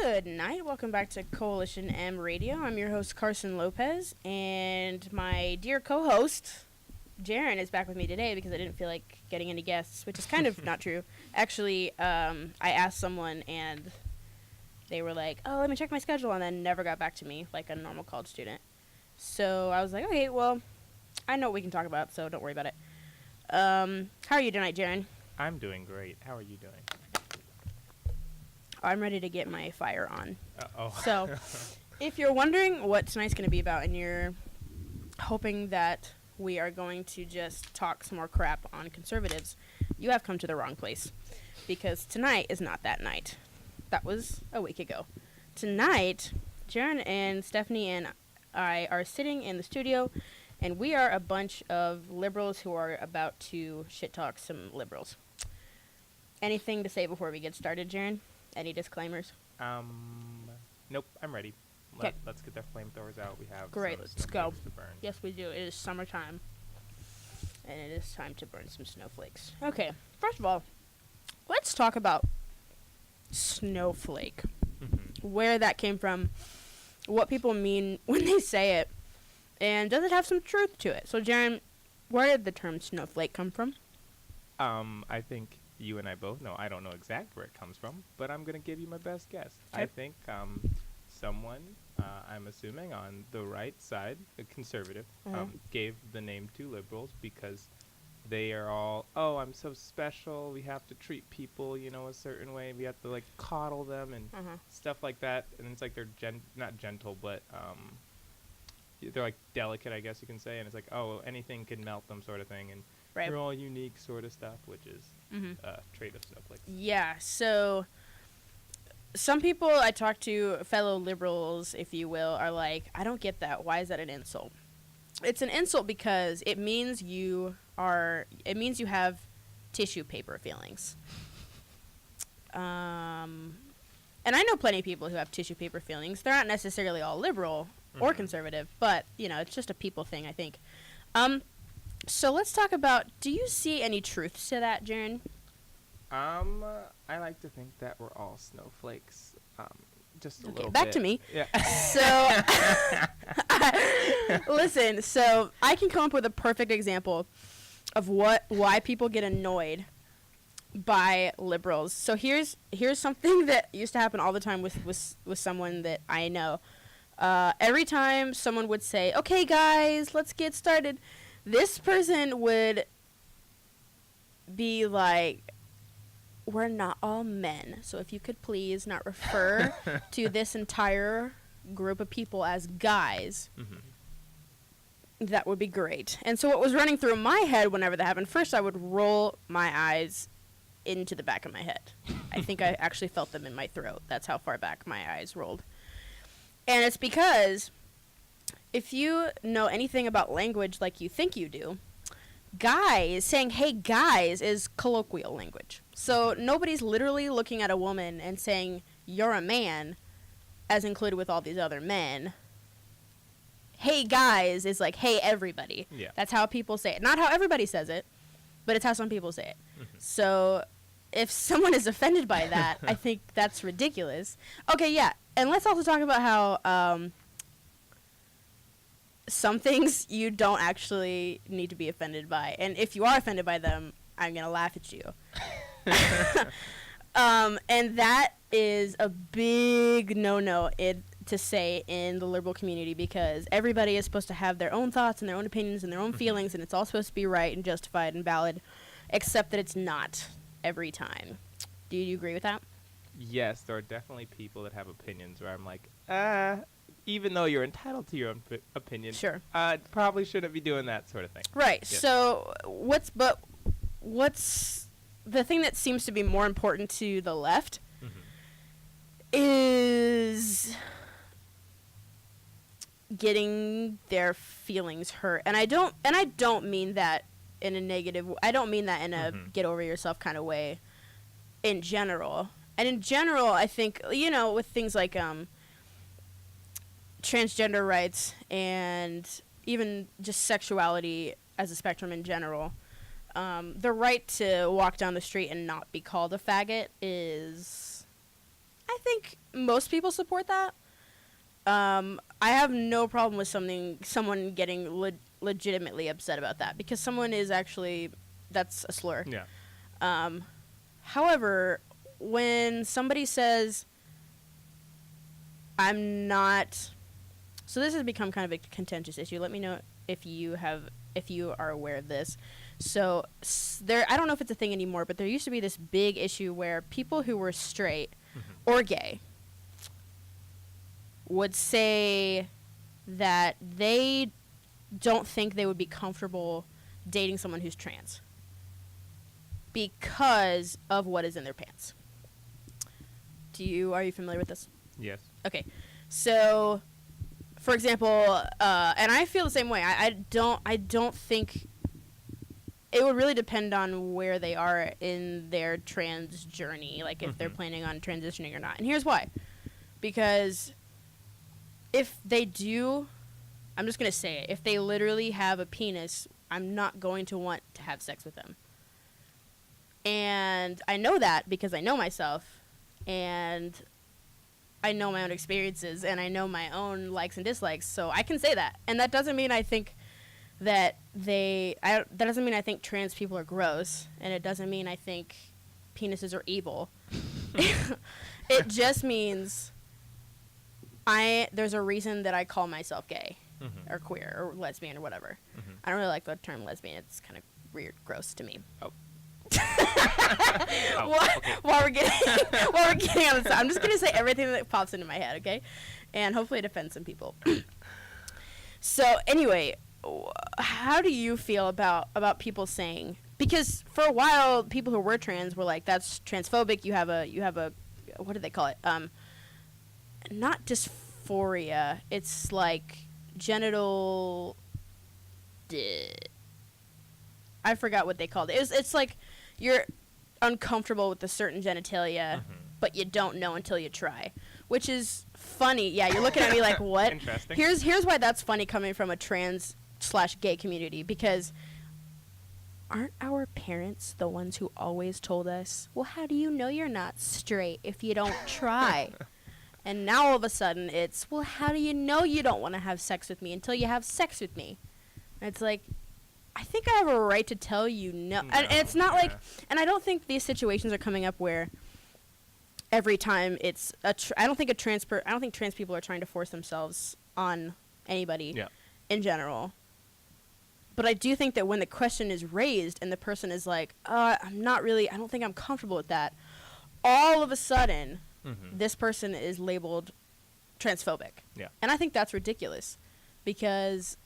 Good night. Welcome back to CoalitionM Radio. I'm your host, Carson Lopez, and my dear co-host, Jaren, is back with me today because I didn't feel like getting any guests, which is kind of not true. Actually, I asked someone, and they were like, oh, let me check my schedule, and then never got back to me like a normal college student. So I was like, okay, well, I know what we can talk about, so don't worry about it. How are you tonight, Jaren? I'm doing great. How are you doing? I'm ready to get my fire on. Uh-oh. So, if you're wondering what tonight's going to be about and you're hoping that we are going to just talk some more crap on conservatives, you have come to the wrong place. Because tonight is not that night. That was a week ago. Tonight, Jaren and Stephanie and I are sitting in the studio, and we are a bunch of liberals who are about to shit-talk some liberals. Anything to say before we get started, Jaren? Any disclaimers? Nope, I'm ready. Let's get the flamethrowers out. We have Great, let's go. To burn. Yes, we do. It is summertime, and it is time to burn some snowflakes. Okay, first of all, let's talk about snowflake. Where that came from, what people mean when they say it, and does it have some truth to it? So, Jaren, where did the term snowflake come from? I think you and I both know. I don't know exactly where it comes from, but I'm going to give you my best guess. Okay. I think someone, I'm assuming on the right side, a conservative, gave the name to liberals because they are all, oh, I'm so special. We have to treat people, a certain way. We have to, coddle them and stuff like that. And it's like they're not gentle, but they're, delicate, I guess you can say. And it's like, oh, anything can melt them sort of thing. And Right. they're all unique sort of stuff, which is a trait of snowflakes. Yeah, so some people I talk to, fellow liberals, if you will, are like, I don't get that. Why is that an insult? It's an insult because it means you have tissue paper feelings. And I know plenty of people who have tissue paper feelings. They're not necessarily all liberal or conservative, but, it's just a people thing, I think. So let's talk about, do you see any truth to that, Jaren? I like to think that we're all snowflakes. Just a little bit. Back to me. Yeah. So, listen, so I can come up with a perfect example of why people get annoyed by liberals. So here's something that used to happen all the time with someone that I know. Every time someone would say, okay, guys, let's get started, this person would be like, we're not all men, so if you could please not refer to this entire group of people as guys, that would be great. And so what was running through my head whenever that happened, first I would roll my eyes into the back of my head. I think I actually felt them in my throat. That's how far back my eyes rolled. And it's because if you know anything about language like you think you do, guys, saying, hey, guys, is colloquial language. So nobody's literally looking at a woman and saying, you're a man, as included with all these other men. Hey, guys is like, hey, everybody. Yeah. That's how people say it. Not how everybody says it, but it's how some people say it. So if someone is offended by that, I think that's ridiculous. Okay, yeah. And let's also talk about how some things you don't actually need to be offended by. And if you are offended by them, I'm going to laugh at you. And that is a big no-no to say in the liberal community, because everybody is supposed to have their own thoughts and their own opinions and their own feelings, and it's all supposed to be right and justified and valid, except that it's not every time. Do you agree with that? Yes, there are definitely people that have opinions where I'm like, even though you're entitled to your own opinion, Sure. Probably shouldn't be doing that sort of thing. Right. Yes. So what's the thing that seems to be more important to the left is getting their feelings hurt. And I don't mean that in a negative, I don't mean that in a get over yourself kind of way in general. And in general, I think, with things like transgender rights and even just sexuality as a spectrum in general, the right to walk down the street and not be called a faggot is I think most people support that. I have no problem with someone getting legitimately upset about that, because someone is actually, that's a slur. Yeah. However, when somebody says, I'm not, so this has become kind of a contentious issue. Let me know if you are aware of this. So I don't know if it's a thing anymore, but there used to be this big issue where people who were straight or gay would say that they don't think they would be comfortable dating someone who's trans because of what is in their pants. Are you familiar with this? Yes. Okay. So, for example, and I feel the same way. I don't think it would really depend on where they are in their trans journey, like if they're planning on transitioning or not. And here's why. Because if they do, I'm just going to say it, if they literally have a penis, I'm not going to want to have sex with them. And I know that because I know myself, and I know my own experiences, and I know my own likes and dislikes, so I can say that. And that doesn't mean I think that that doesn't mean I think trans people are gross, and it doesn't mean I think penises are evil. It just means there's a reason that I call myself gay or queer or lesbian or whatever. I don't really like the term lesbian. It's kind of weird, gross to me. Oh. While we're getting on this, I'm just gonna say everything that pops into my head, okay? And hopefully it offends some people. So anyway, how do you feel about people saying, because for a while people who were trans were like, that's transphobic, you have a what do they call it? Not dysphoria, it's like genital I forgot what they called it. It's like you're uncomfortable with a certain genitalia, but you don't know until you try, which is funny. Yeah, you're looking at me like, what? Interesting. Here's why that's funny coming from a trans/gay community, because aren't our parents the ones who always told us, well, how do you know you're not straight if you don't try? And now all of a sudden it's, well, how do you know you don't want to have sex with me until you have sex with me? And it's like, I think I have a right to tell you no. And it's not like, and I don't think these situations are coming up where every time it's I don't think trans people are trying to force themselves on anybody in general. But I do think that when the question is raised and the person is like, I don't think I'm comfortable with that, all of a sudden, this person is labeled transphobic. Yeah. And I think that's ridiculous, because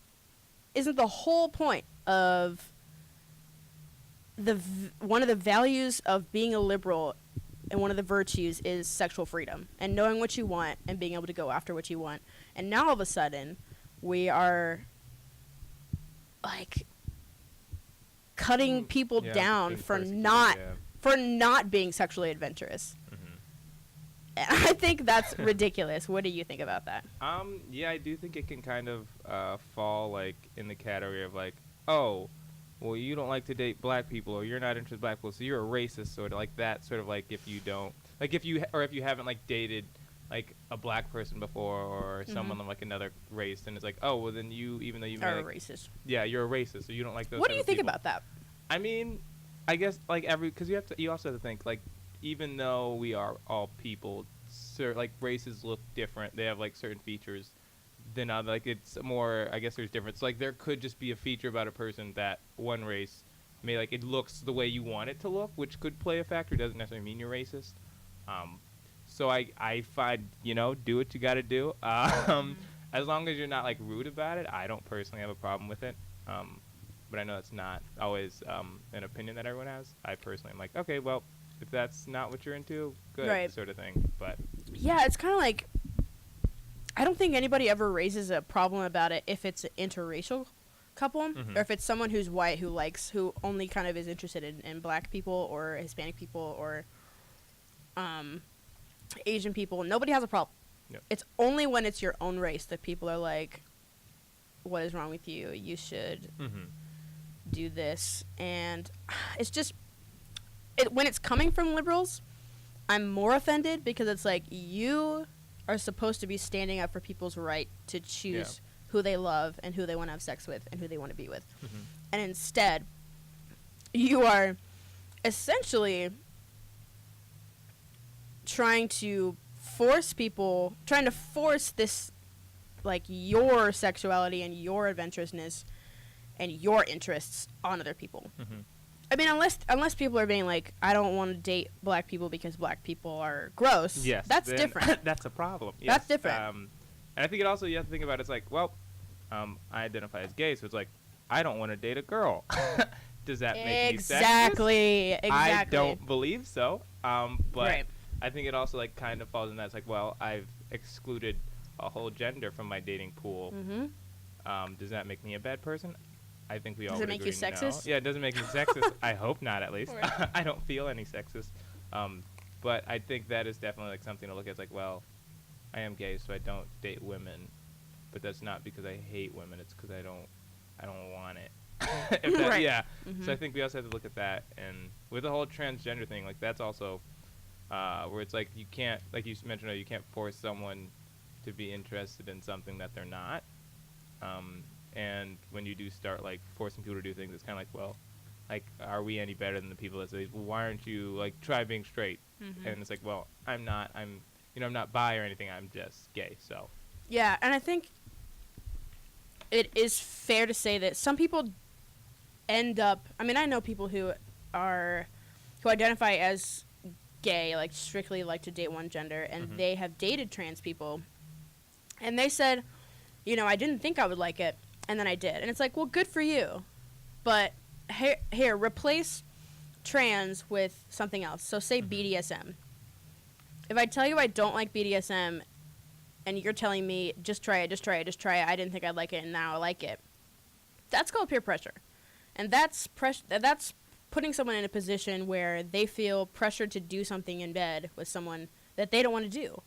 isn't the whole point of one of the values of being a liberal and one of the virtues is sexual freedom and knowing what you want and being able to go after what you want? And now all of a sudden we are like cutting people down for not being sexually adventurous. And I think that's ridiculous. What do you think about that? Yeah, I do think it can kind of fall like in the category of like, oh, well, you don't like to date black people, or you're not interested in black people, so you're a racist, sort of like that. Sort of like if you don't, like if you haven't like dated like a black person before, or someone of like another race, then it's like, oh, well, then even though you are a racist. Yeah, you're a racist, so you don't like those. What do you think about that? I mean, I guess like because you also have to think like, even though we are all people, like races look different. They have like certain features than other. Like it's more, I guess there's difference. Like there could just be a feature about a person that one race may like it looks the way you want it to look, which could play a factor. Doesn't necessarily mean you're racist. So I find, do what you got to do. As long as you're not like rude about it, I don't personally have a problem with it. But I know that's not always an opinion that everyone has. I personally am like, okay, well, if that's not what you're into, good, sort of thing. But yeah, it's kind of like, I don't think anybody ever raises a problem about it if it's an interracial couple, or if it's someone who's white who only kind of is interested in black people or Hispanic people or Asian people. Nobody has a problem. Yep. It's only when it's your own race that people are like, what is wrong with you? You should do this. And it's just, when it's coming from liberals, I'm more offended because it's like you are supposed to be standing up for people's right to choose who they love and who they want to have sex with and who they want to be with. Mm-hmm. And instead, you are essentially trying to force this, like, your sexuality and your adventurousness and your interests on other people. Mm-hmm. I mean, unless people are being like, I don't want to date black people because black people are gross. Yes, that's different. That's a problem. Yes. That's different. And I think you have to think about it, it's like, well, I identify as gay, so it's like, I don't want to date a girl. Does that make me sexist? Exactly. I don't believe so. But right. I think it also like kind of falls in that. It's like, well, I've excluded a whole gender from my dating pool. Mm-hmm. Does that make me a bad person? I think we all Does it would make you agree sexist? No. Yeah, it doesn't make me sexist. I hope not, at least. I don't feel any sexist. But I think that is definitely like something to look at. It's like, well, I am gay, so I don't date women, but that's not because I hate women. It's because I don't want it. Right. Yeah. Mm-hmm. So I think we also have to look at that, and with the whole transgender thing, like that's also where it's like you can't, like you mentioned, you can't force someone to be interested in something that they're not. And when you do start like forcing people to do things, it's kind of like, well, like, are we any better than the people that say, well, why aren't you like try being straight? Mm-hmm. And it's like, well, I'm not bi or anything. I'm just gay. So. Yeah, and I think it is fair to say that some people end up. I mean, I know people who identify as gay, like strictly like to date one gender, and Mm-hmm. they have dated trans people, and they said, I didn't think I would like it, and then I did, and it's like, well, good for you, but here, replace trans with something else. So say Mm-hmm. BDSM. If I tell you I don't like BDSM, and you're telling me just try it, I didn't think I'd like it, and now I like it. That's called peer pressure, and that's putting someone in a position where they feel pressured to do something in bed with someone that they don't want to do.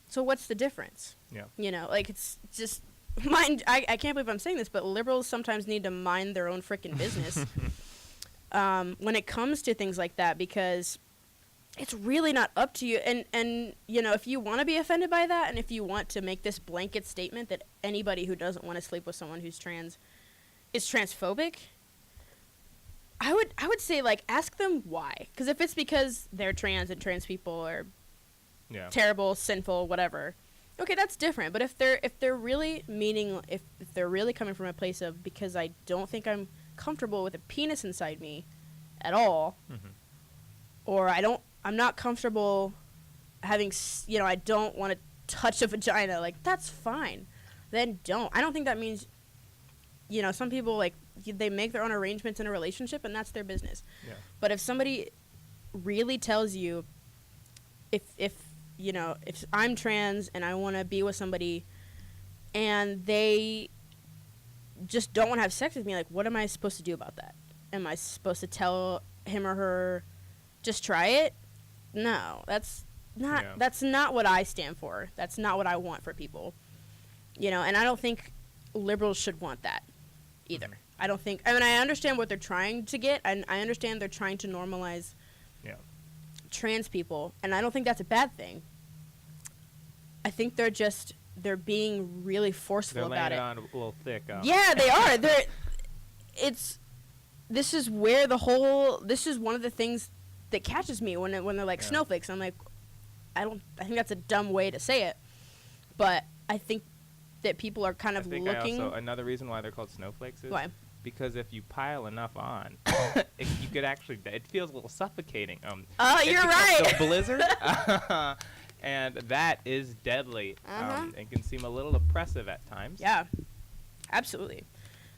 So what's the difference? Yeah. Like, it's just mind. I can't believe I'm saying this, but liberals sometimes need to mind their own freaking business when it comes to things like that, because it's really not up to you. And if you want to be offended by that, and if you want to make this blanket statement that anybody who doesn't want to sleep with someone who's trans is transphobic, I would say, like, ask them why. Because if it's because they're trans and trans people are terrible, sinful, whatever, okay, that's different. But if they're really if they're really coming from a place of, because I don't think I'm comfortable with a penis inside me at all, Mm-hmm. or I'm not comfortable having, I don't want to touch a vagina, like, that's fine. Then don't. I don't think that means, some people, like, they make their own arrangements in a relationship, and that's their business. Yeah. But if somebody really tells you, if I'm trans and I want to be with somebody, and they just don't want to have sex with me, like, what am I supposed to do about that? Am I supposed to tell him or her, just try it? No, that's not what I stand for. That's not what I want for people. And I don't think liberals should want that either. I don't think. I mean, I understand what they're trying to get, and I understand they're trying to normalize trans people, and I don't think that's a bad thing. I think they're being really forceful about it. They're laying it on a little thick. Yeah, they are. This is one of the things that catches me when they're like snowflakes. I'm like, I think that's a dumb way to say it, but I think that people are kind of looking. Another reason why they're called snowflakes is why? Because if you pile enough on, you could actually. It feels a little suffocating. You're right. A blizzard, and that is deadly, and can seem a little oppressive at times. Yeah, absolutely.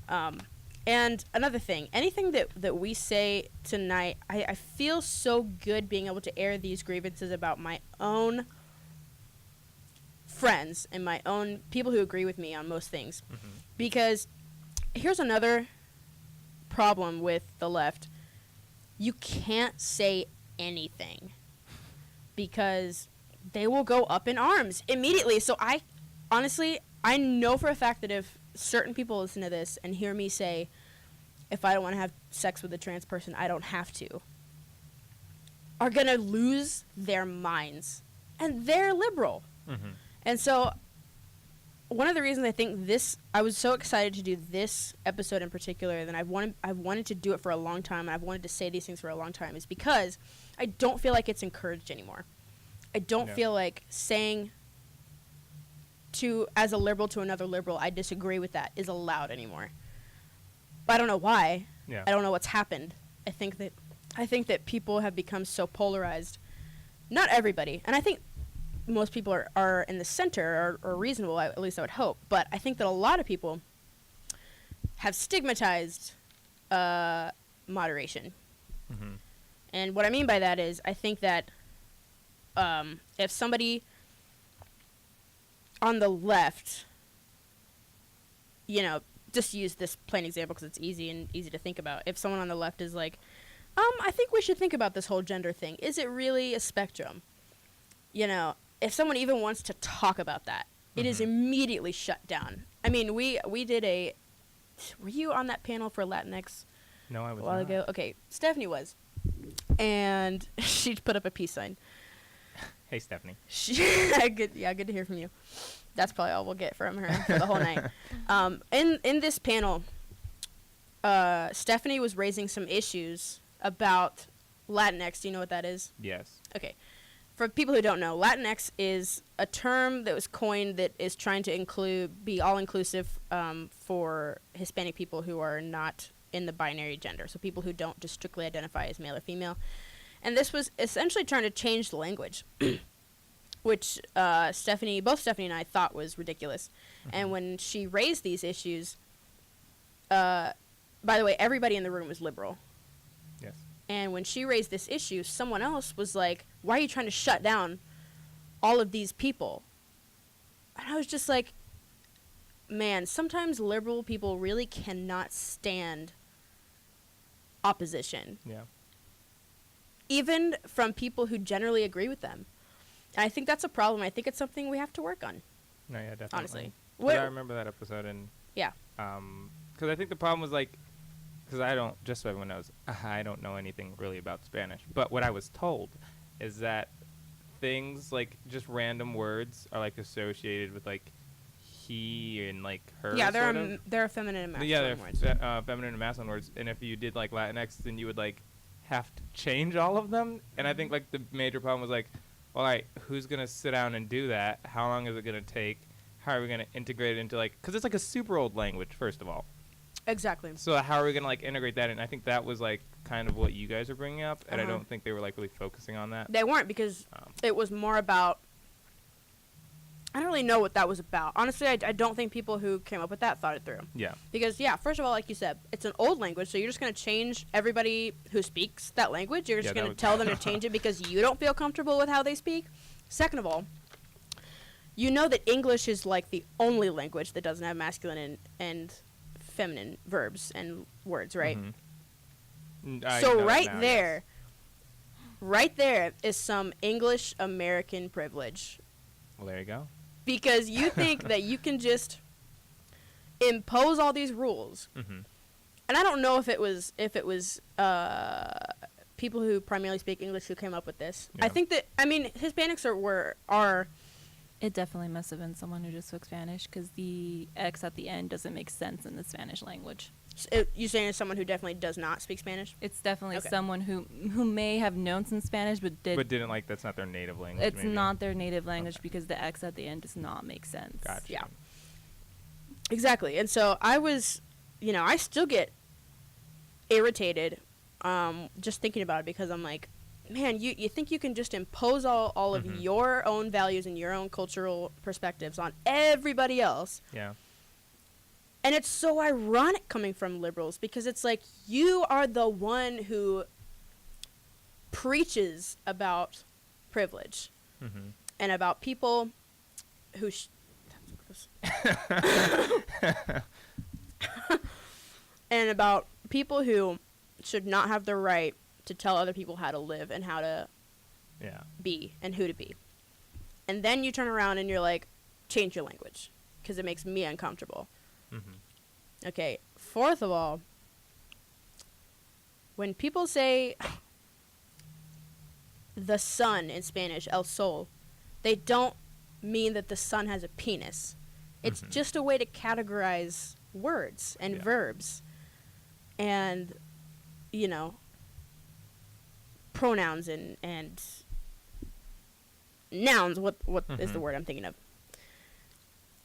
And another thing, anything that we say tonight, I feel so good being able to air these grievances about my own friends and my own people who agree with me on most things. Mm-hmm. Because here's another problem with the left. You can't say anything because they will go up in arms immediately. So I know for a fact that if certain people listen to this and hear me say, if I don't want to have sex with a trans person, I don't have to, are going to lose their minds. And they're liberal. Mm-hmm. And so one of the reasons I think I was so excited to do this episode in particular, and I've wanted to do it for a long time, and I've wanted to say these things for a long time, is because I don't feel like it's encouraged anymore. I don't feel like saying as a liberal to another liberal, I disagree with that, is allowed anymore. But I don't know why. Yeah. I don't know what's happened. I think that people have become so polarized. Not everybody, and I think most people are in the center, or reasonable, at least I would hope. But I think that a lot of people have stigmatized moderation. Mm-hmm. And what I mean by that is I think that if somebody on the left, just use this plain example because it's easy to think about. If someone on the left is like, I think we should think about this whole gender thing. Is it really a spectrum? If someone even wants to talk about that, it is immediately shut down. I mean, we did were you on that panel for Latinx No, I was a while not. ago? Okay, Stephanie was. And she put up a peace sign. Hey, Stephanie. Good to hear from you. That's probably all we'll get from her for the whole night. In this panel, Stephanie was raising some issues about Latinx. Do you know what that is? Yes. Okay. For people who don't know, Latinx is a term that was coined that is trying to be all-inclusive for Hispanic people who are not in the binary gender, so people who don't just strictly identify as male or female. And this was essentially trying to change the language, which both Stephanie and I thought was ridiculous. Mm-hmm. And when she raised these issues, by the way, everybody in the room was liberal. Yes. And when she raised this issue, someone else was like, why are you trying to shut down all of these people? And I was just like, man, sometimes liberal people really cannot stand opposition. Yeah. Even from people who generally agree with them. And I think that's a problem. I think it's something we have to work on. No, yeah, definitely. Honestly. 'Cause I remember that episode, and yeah. Because I think the problem was because I don't, just so everyone knows, I don't know anything really about Spanish. But what I was told is that things like just random words are associated with he and her. Yeah, there are feminine and masculine words. Yeah, feminine and masculine words. And if you did Latinx, then you would have to change all of them. And I think the major problem was all right, who's gonna sit down and do that? How long is it gonna take? How are we gonna integrate it into because it's a super old language, first of all. Exactly. So how are we gonna integrate that? And I think that was kind of what you guys are bringing up, and I don't think they were really focusing on that. They weren't, because it was more about. I don't really know what that was about. Honestly, I don't think people who came up with that thought it through. Yeah. Because first of all, like you said, it's an old language, so you're just gonna change everybody who speaks that language. You're just gonna tell them to change it because you don't feel comfortable with how they speak. Second of all, you know that English is the only language that doesn't have masculine and feminine verbs and words, right? Mm-hmm. So right there is some English American privilege. Well, there you go. Because you think that you can just impose all these rules. Mm-hmm. And I don't know if it was people who primarily speak English who came up with this. Yeah. I think that Hispanics are It definitely must have been someone who just spoke Spanish, because the X at the end doesn't make sense in the Spanish language. You're saying it's someone who definitely does not speak Spanish? It's definitely Okay. someone who may have known some Spanish but didn't that's not their native language. It's maybe. not their native language, because the X at the end does not make sense. Gotcha. Yeah. Exactly. And so I was, I still get irritated just thinking about it, because I'm like, man, you think you can just impose all of your own values and your own cultural perspectives on everybody else. Yeah. And it's so ironic coming from liberals, because it's you are the one who preaches about privilege and about people who and about people who should not have the right to tell other people how to live and how to be and who to be. And then you turn around and you're like, change your language because it makes me uncomfortable. Mm-hmm. Okay, fourth of all, when people say, the sun in Spanish, el sol, they don't mean that the sun has a penis. It's just a way to categorize words and verbs and, you know, pronouns and nouns. What is the word I'm thinking of?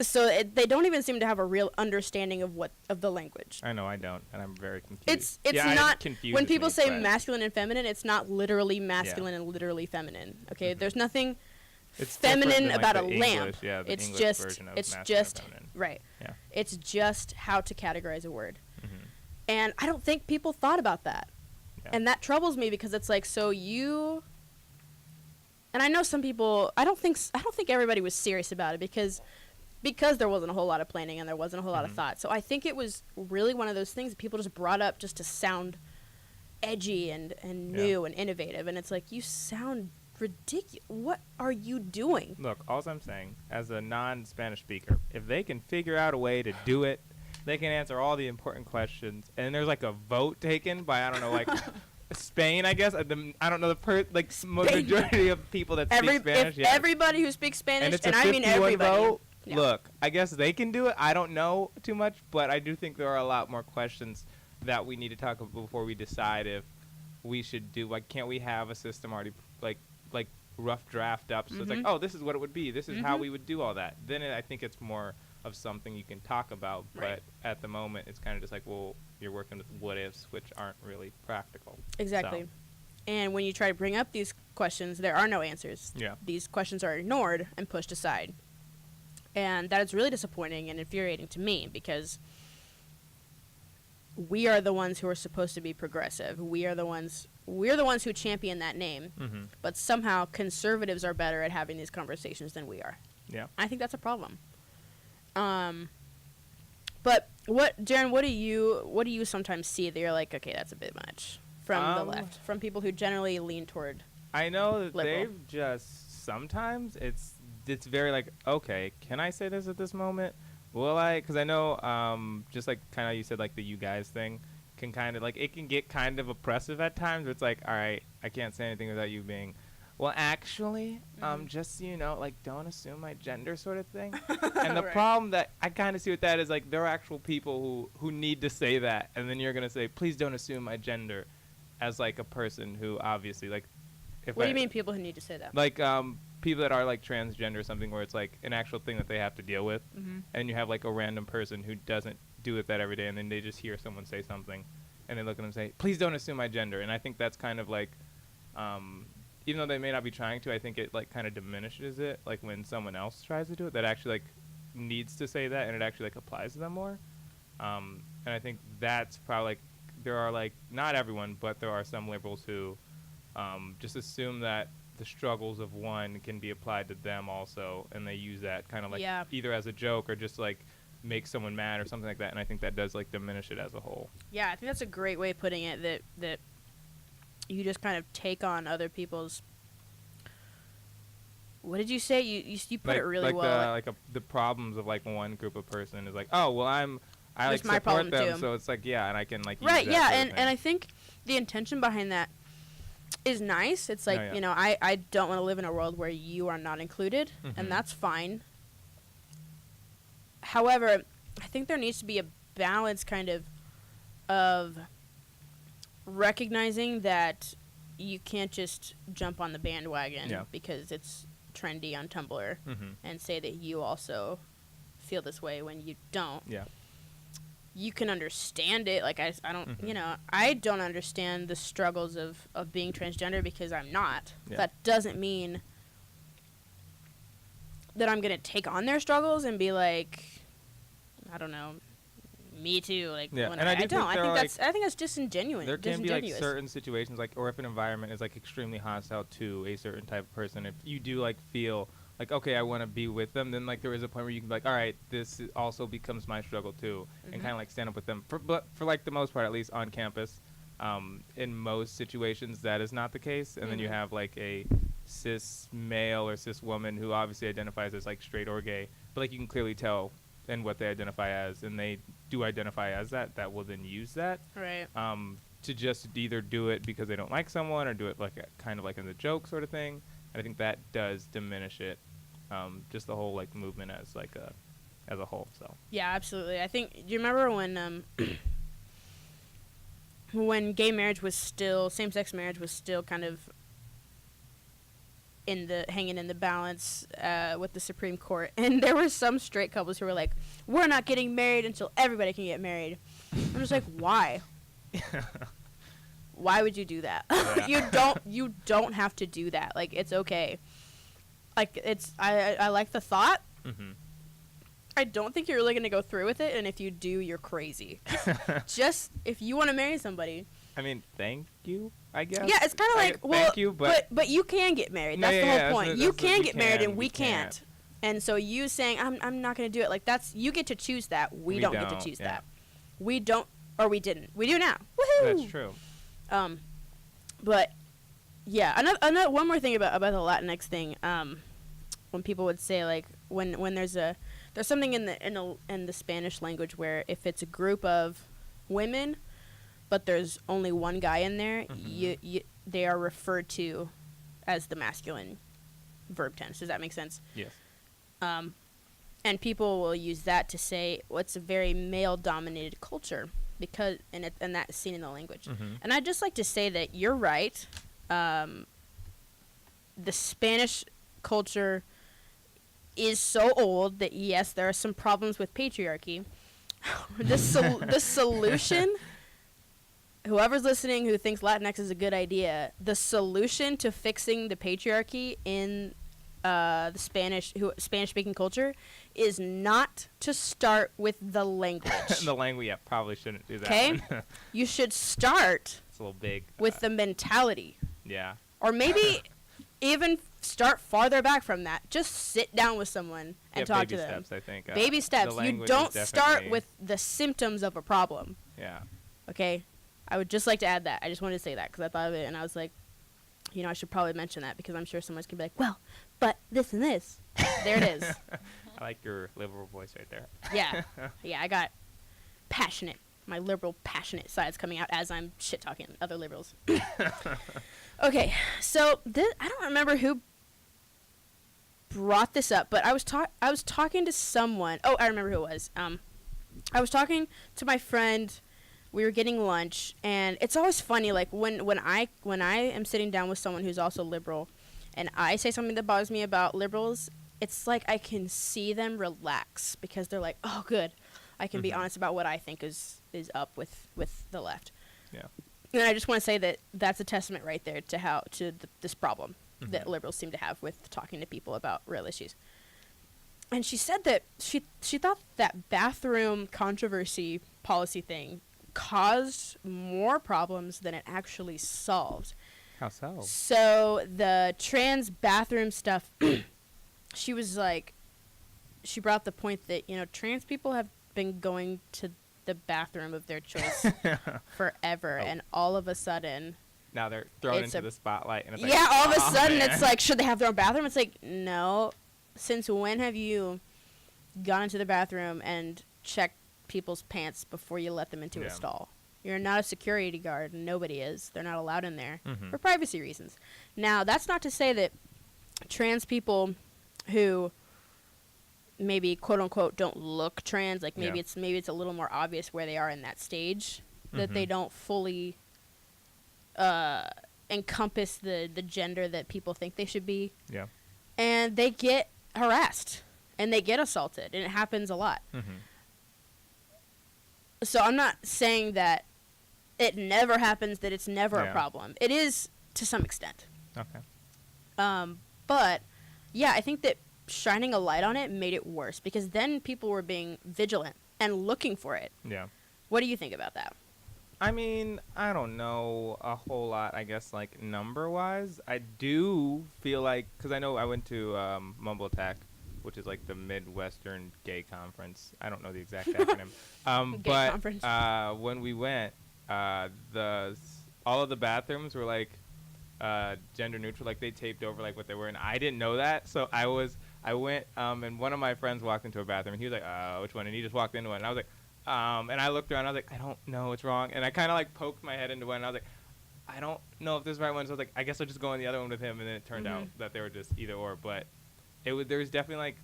So they don't even seem to have a real understanding of the language. I know I don't, and I'm very confused. It's yeah, not it confuses when people me, say but masculine and feminine, it's not literally masculine and literally feminine. Okay, there's nothing it's feminine than, like, about a the lamp. English, yeah, the It's English just version of it's masculine and just feminine. right. Yeah. It's just how to categorize a word. And I don't think people thought about that. Yeah. And that troubles me because it's like, so you, and I know some people, I don't think everybody was serious about it because there wasn't a whole lot of planning and there wasn't a whole lot of thought. So I think it was really one of those things that people just brought up just to sound edgy and new and innovative. And it's like, you sound ridiculous. What are you doing? Look, all I'm saying, as a non-Spanish speaker, if they can figure out a way to do it, they can answer all the important questions. And there's like a vote taken by, I don't know, like Spain, I guess. I don't know majority of people that speak Spanish. If everybody who speaks Spanish, and I mean everybody. Vote, yeah. Look, I guess they can do it. I don't know too much, but I do think there are a lot more questions that we need to talk about before we decide if we should do. Like, can't we have a system already like rough draft up? So it's like, oh, this is what it would be. This is how we would do all that. Then I think it's more of something you can talk about. Right. But at the moment, it's kind of just like, well, you're working with what ifs, which aren't really practical. Exactly. So. And when you try to bring up these questions, there are no answers. Yeah. These questions are ignored and pushed aside. And that is really disappointing and infuriating to me because we are the ones who are supposed to be progressive. We're the ones who champion that name. But somehow conservatives are better at having these conversations than we are. Yeah. I think that's a problem. But Jaron, what do you sometimes see that you're like, okay, that's a bit much from the left, from people who generally lean toward I know that liberal. they've just sometimes it's very like, okay, can I say this at this moment? Will I? Because I know, just like kind of you said, like the you guys thing can kind of like it can get kind of oppressive at times. Where it's like, all right, I can't say anything without you being, well, actually, just so you know, like don't assume my gender sort of thing. And the Right. problem that I kind of see with that is like there are actual people who need to say that, and then you're gonna say, please don't assume my gender, as like a person who obviously like. What do you mean people who need to say that? Like people that are like transgender or something where it's like an actual thing that they have to deal with, and you have like a random person who doesn't do it that every day, and then they just hear someone say something, and they look at them and say, please don't assume my gender. And I think that's kind of like, even though they may not be trying to, I think it like kind of diminishes it, like when someone else tries to do it that actually like needs to say that, and it actually like applies to them more. And I think that's probably like, there are like, not everyone, but there are some liberals who just assume that the struggles of one can be applied to them also, and they use that kind of like either as a joke or just like make someone mad or something like that. And I think that does like diminish it as a whole. Yeah, I think that's a great way of putting it, that you just kind of take on other people's, what did you say? You put like, it really like well. the problems of like one group of person is like, oh well, I like my support problem them, too. so it's like, yeah, and I can like use Right, that yeah, sort of and I thing. think the intention behind that is nice. It's like, yeah. you know, I don't want to live in a world where you are not included, and that's fine. However, I think there needs to be a balance kind of recognizing that you can't just jump on the bandwagon because it's trendy on Tumblr and say that you also feel this way when you don't. Yeah. You can understand it. Like, I don't, you know, I don't understand the struggles of being transgender because I'm not. Yeah. That doesn't mean that I'm going to take on their struggles and be like, I don't know, me too. Like, Yeah, when and I do I don't. think I there think are, I think that's disingenuous. there can be like certain situations, like, or if an environment is like extremely hostile to a certain type of person, if you do like feel like, okay, I want to be with them, then like there is a point where you can be like, all right, also becomes my struggle too, and kind of like stand up with them. But for like the most part, at least on campus, in most situations that is not the case, and then you have like a cis male or cis woman who obviously identifies as like straight or gay, but like you can clearly tell and what they identify as, and they do identify as that will then use that. Right. to just either do it because they don't like someone or do it like kind of like in the joke sort of thing. And I think that does diminish it, just the whole like movement as like as a whole. So Yeah, absolutely. I think. Do you remember when gay marriage was still, same-sex marriage was still kind of hanging in the balance with the Supreme Court, and there were some straight couples who were like, "We're not getting married until everybody can get married." I'm just like, why? Why would you do that? Yeah. You don't have to do that. Like, it's okay. Like, I like the thought. Mm-hmm. I don't think you're really going to go through with it, and if you do, you're crazy. Just, if you want to marry somebody. I mean, thank you, I guess. Yeah, it's kind of like, well, thank you, but you can get married. No, That's the yeah, whole point. that's You what can we get married, can, and we we can't. And so you saying, I'm not going to do it, like, that's, you get to choose that. We don't get to choose yeah. that. We don't, or we didn't. We do now. Woohoo! That's true. But, yeah, another one more thing about the Latinx thing, when people would say, like, when there's something in the Spanish language where if it's a group of women, but there's only one guy in there, Mm-hmm. they are referred to as the masculine verb tense. Does that make sense? Yes. And people will use that to say, well, it's a very male-dominated culture because, and that's seen in the language. Mm-hmm. And I'd just like to say that you're right. The Spanish culture is so old that, yes, there are some problems with patriarchy. The solution, whoever's listening who thinks Latinx is a good idea, the solution to fixing the patriarchy in the Spanish-speaking culture is not to start with the language. The language, yeah, probably shouldn't do that. Okay? One. You should start It's a little big. with the mentality. Yeah. Or maybe even start farther back from that. Just sit down with someone and talk to them. Baby steps, I think. Baby steps. the You language don't is start definitely- with the symptoms of a problem. Yeah. Okay? I would just like to add that. I just wanted to say that because I thought of it and I was like, I should probably mention that because I'm sure someone's going to be like, well, but this and this. There it is. I like your liberal voice right there. Yeah. Yeah, I got passionate. My liberal passionate side's coming out as I'm shit-talking other liberals. Okay, so I don't remember who brought this up, but I was talking to someone. Oh, I remember who it was. I was talking to my friend. We were getting lunch, and it's always funny, like when I am sitting down with someone who's also liberal, and I say something that bothers me about liberals, it's like I can see them relax because they're like, oh, good, I can be honest about what I think is up with the left. Yeah. And I just want to say that that's a testament right there to this problem that liberals seem to have with talking to people about real issues. And she said that she thought that bathroom controversy policy thing caused more problems than it actually solved. How so? So the trans bathroom stuff, she was like, she brought up the point that, trans people have been going to the bathroom of their choice forever, and all of a sudden Now they're thrown into the spotlight, and it's like, all of a sudden man. it's like, should they have their own bathroom? It's like, no. Since when have you gone into the bathroom and checked people's pants before you let them into a stall? You're not a security guard. Nobody is. They're not allowed in there for privacy reasons. Now, that's not to say that trans people who maybe quote unquote don't look trans, like maybe it's a little more obvious where they are in that stage, that they don't fully encompass the gender that people think they should be. Yeah. And they get harassed and they get assaulted, and it happens a lot. So I'm not saying that it never happens, that it's never a problem. It is to some extent. Okay. But yeah, I think that shining a light on it made it worse because then people were being vigilant and looking for it. Yeah. What do you think about that? I mean, I don't know a whole lot, I guess, like, number-wise. I do feel like, because I know I went to Mumble Attack, which is, like, the Midwestern Gay Conference. I don't know the exact acronym. Gay conference. When we went, all of the bathrooms were, like, gender neutral. Like, they taped over, like, what they were, and I didn't know that. So I went, and one of my friends walked into a bathroom, and he was like, which one? And he just walked into one, and I was like, And I looked around. I was like, I don't know what's wrong. And I kind of like poked my head into one. And I was like, I don't know if this is the right one. So I was like, I guess I'll just go on the other one with him. And then it turned out that they were just either or. But there was definitely like,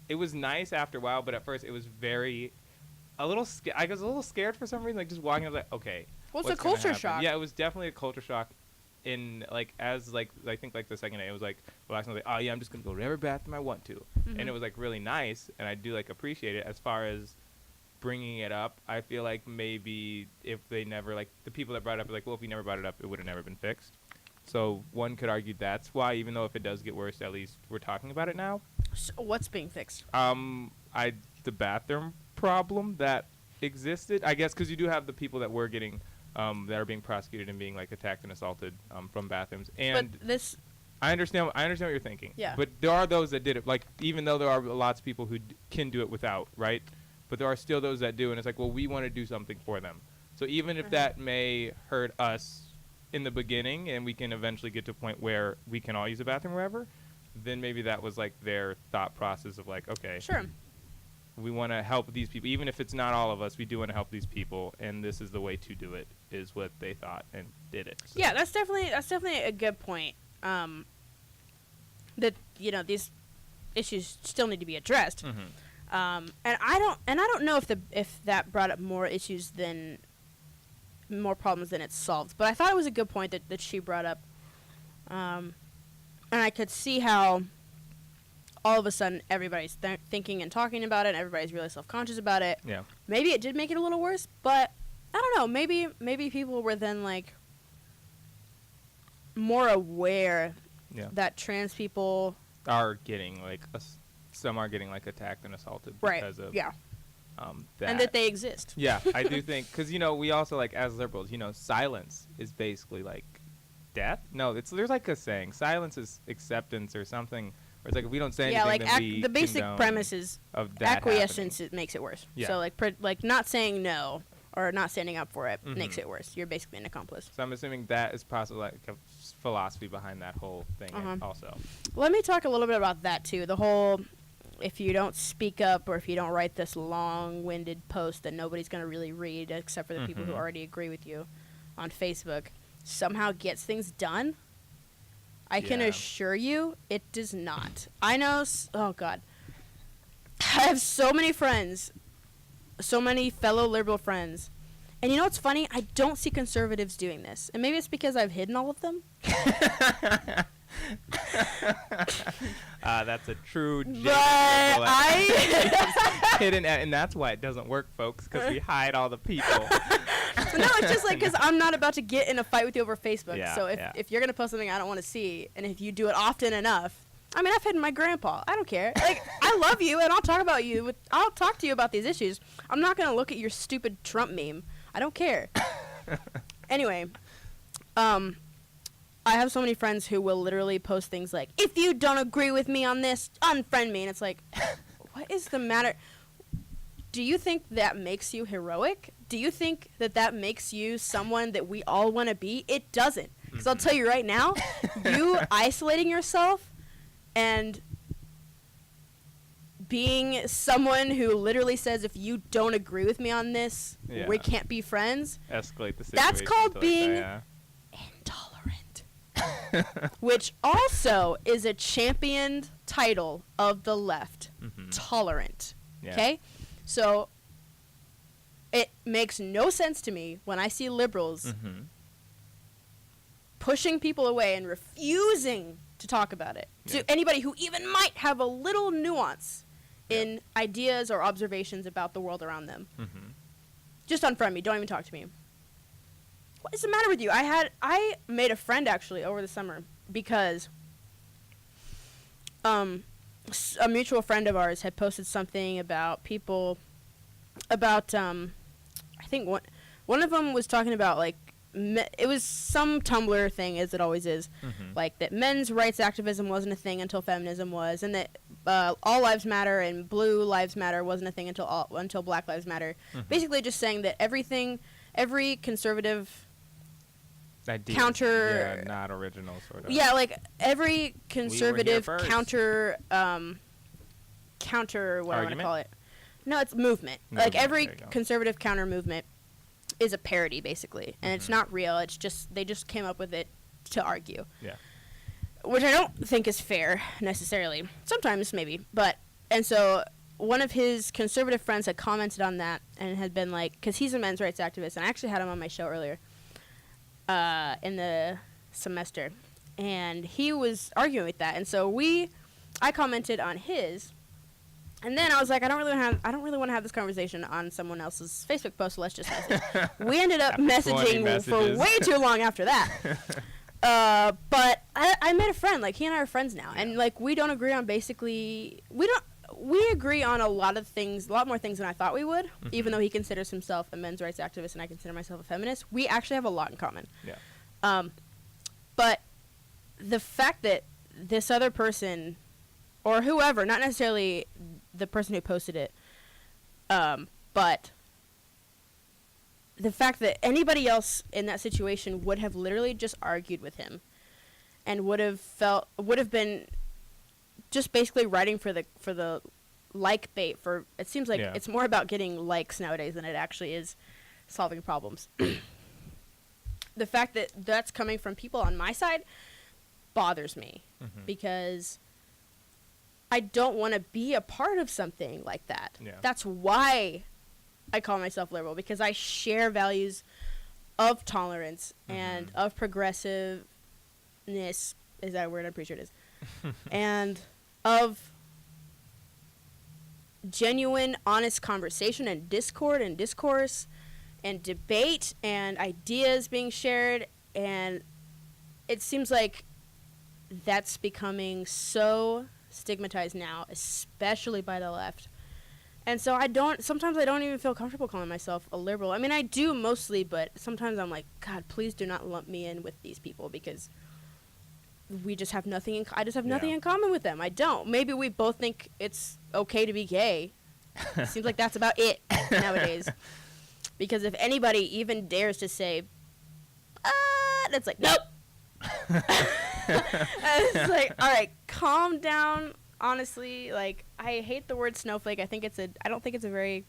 it was nice after a while. But at first, it was I was a little scared for some reason. Like just walking, I was like, okay. Well, it's what's a gonna culture happen? shock. Yeah, it was definitely a culture shock. In like as like I think like the second day, it was like relaxing. I was like, oh yeah, I'm just gonna go to every bathroom I want to, and it was like really nice, and I do like appreciate it. As far as bringing it up, I feel like maybe if they never like the people that brought it up, like, well, if we never brought it up, it would have never been fixed. So one could argue that's why, even though if it does get worse, at least we're talking about it now. So what's being fixed? The bathroom problem that existed, I guess, because you do have the people that were getting. That are being prosecuted and being like attacked and assaulted from bathrooms. And But this, I understand what you're thinking. Yeah. But there are those that did it. Like even though there are lots of people who can do it without, right? But there are still those that do, and it's like, well, we want to do something for them. So even if that may hurt us in the beginning, and we can eventually get to a point where we can all use a bathroom wherever, then maybe that was like their thought process of like, okay, sure. we want to help these people, even if it's not all of us. We do want to help these people, and this is the way to do it. Is what they thought and did it. So. Yeah, that's definitely a good point. That these issues still need to be addressed. And I don't know if that brought up more problems than it solved. But I thought it was a good point that she brought up. And I could see how all of a sudden everybody's thinking and talking about it, and everybody's really self-conscious about it. Yeah. Maybe it did make it a little worse, but I don't know. Maybe people were then like more aware that trans people are getting like some are getting like attacked and assaulted because of that. And that they exist. Yeah, I do think because we also like as liberals, silence is basically like death. No, there's like a saying, silence is acceptance or something. Or it's like if we don't say anything, like then we the basic condone premise is of that acquiescence. happening. It makes it worse. Yeah. So like not saying no or not standing up for it makes it worse. You're basically an accomplice. So I'm assuming that is possibly like a philosophy behind that whole thing also. Let me talk a little bit about that too. The whole if you don't speak up or if you don't write this long-winded post that nobody's going to really read except for the people who already agree with you on Facebook somehow gets things done. I can assure you it does not. I know, oh God. I have so many friends, so many fellow liberal friends. And you know what's funny? I don't see conservatives doing this. And maybe it's because I've hidden all of them. That's a true But hidden, and that's why it doesn't work, folks, because we hide all the people. No, it's just like because I'm not about to get in a fight with you over Facebook. Yeah, so if you're gonna post something I don't want to see, and if you do it often enough, I mean, I've hidden my grandpa. I don't care. Like, I love you, and I'll talk about you. I'll talk to you about these issues. I'm not gonna look at your stupid Trump meme. I don't care. Anyway, I have so many friends who will literally post things like, "If you don't agree with me on this, unfriend me," and it's like, what is the matter? Do you think that makes you heroic? Do you think that makes you someone that we all want to be? It doesn't. Because I'll tell you right now, you isolating yourself and being someone who literally says, if you don't agree with me on this, we can't be friends. Escalate the situation. That's called being intolerant. Which also is a championed title of the left. Tolerant. Okay? So it makes no sense to me when I see liberals pushing people away and refusing to talk about it to anybody who even might have a little nuance in ideas or observations about the world around them. Just unfriend me. Don't even talk to me. What is the matter with you? I made a friend actually over the summer because a mutual friend of ours had posted something about people about I think one of them was talking about like it was some Tumblr thing, as it always is, like that men's rights activism wasn't a thing until feminism was, and that all lives matter and blue lives matter wasn't a thing until Black Lives Matter. Basically, just saying that every conservative ideas. Counter, not original sort of. Yeah, like every conservative first. counter what Argument? I want to call it. No, it's movement. Like Movement, every there you go. conservative counter movement is a parody, basically, and it's Mhm. not real. It's just they just came up with it to argue, Yeah. which I don't think is fair necessarily. Sometimes maybe, but and so one of his conservative friends had commented on that and had been like, because he's a men's rights activist, and I actually had him on my show earlier in the semester, and he was arguing with that, and so I commented on his. And then I was like, I don't really want to have this conversation on someone else's Facebook post. So let's just message. We ended up After 20 messaging for messages. way too long after that. But I made a friend. Like he and I are friends now, and Yeah. like we don't agree on we agree on a lot of things, a lot more things than I thought we would. Even Mhm. though he considers himself a men's rights activist and I consider myself a feminist, we actually have a lot in common. Yeah. But the fact that this other person, or whoever, not necessarily the person who posted it, but the fact that anybody else in that situation would have literally just argued with him and would have been just basically writing for the like bait for, it seems like Yeah. it's more about getting likes nowadays than it actually is solving problems. The fact that that's coming from people on my side bothers me Mhm. because I don't want to be a part of something like that. Yeah. That's why I call myself liberal, because I share values of tolerance and Mhm. of progressiveness. Is that a word? I'm pretty sure it is. And of genuine, honest conversation and discord and discourse and debate and ideas being shared. And it seems like that's becoming so stigmatized now, especially by the left. And so sometimes I don't even feel comfortable calling myself a liberal. I mean, I do mostly, but sometimes I'm like, God, please do not lump me in with these people because we just have nothing I just have nothing Yeah. in common with them. I don't. Maybe we both think it's okay to be gay. Seems like that's about it nowadays. Because if anybody even dares to say, it's like, nope. It's like, all right, calm down. Honestly, like, I hate the word snowflake. I don't think it's a very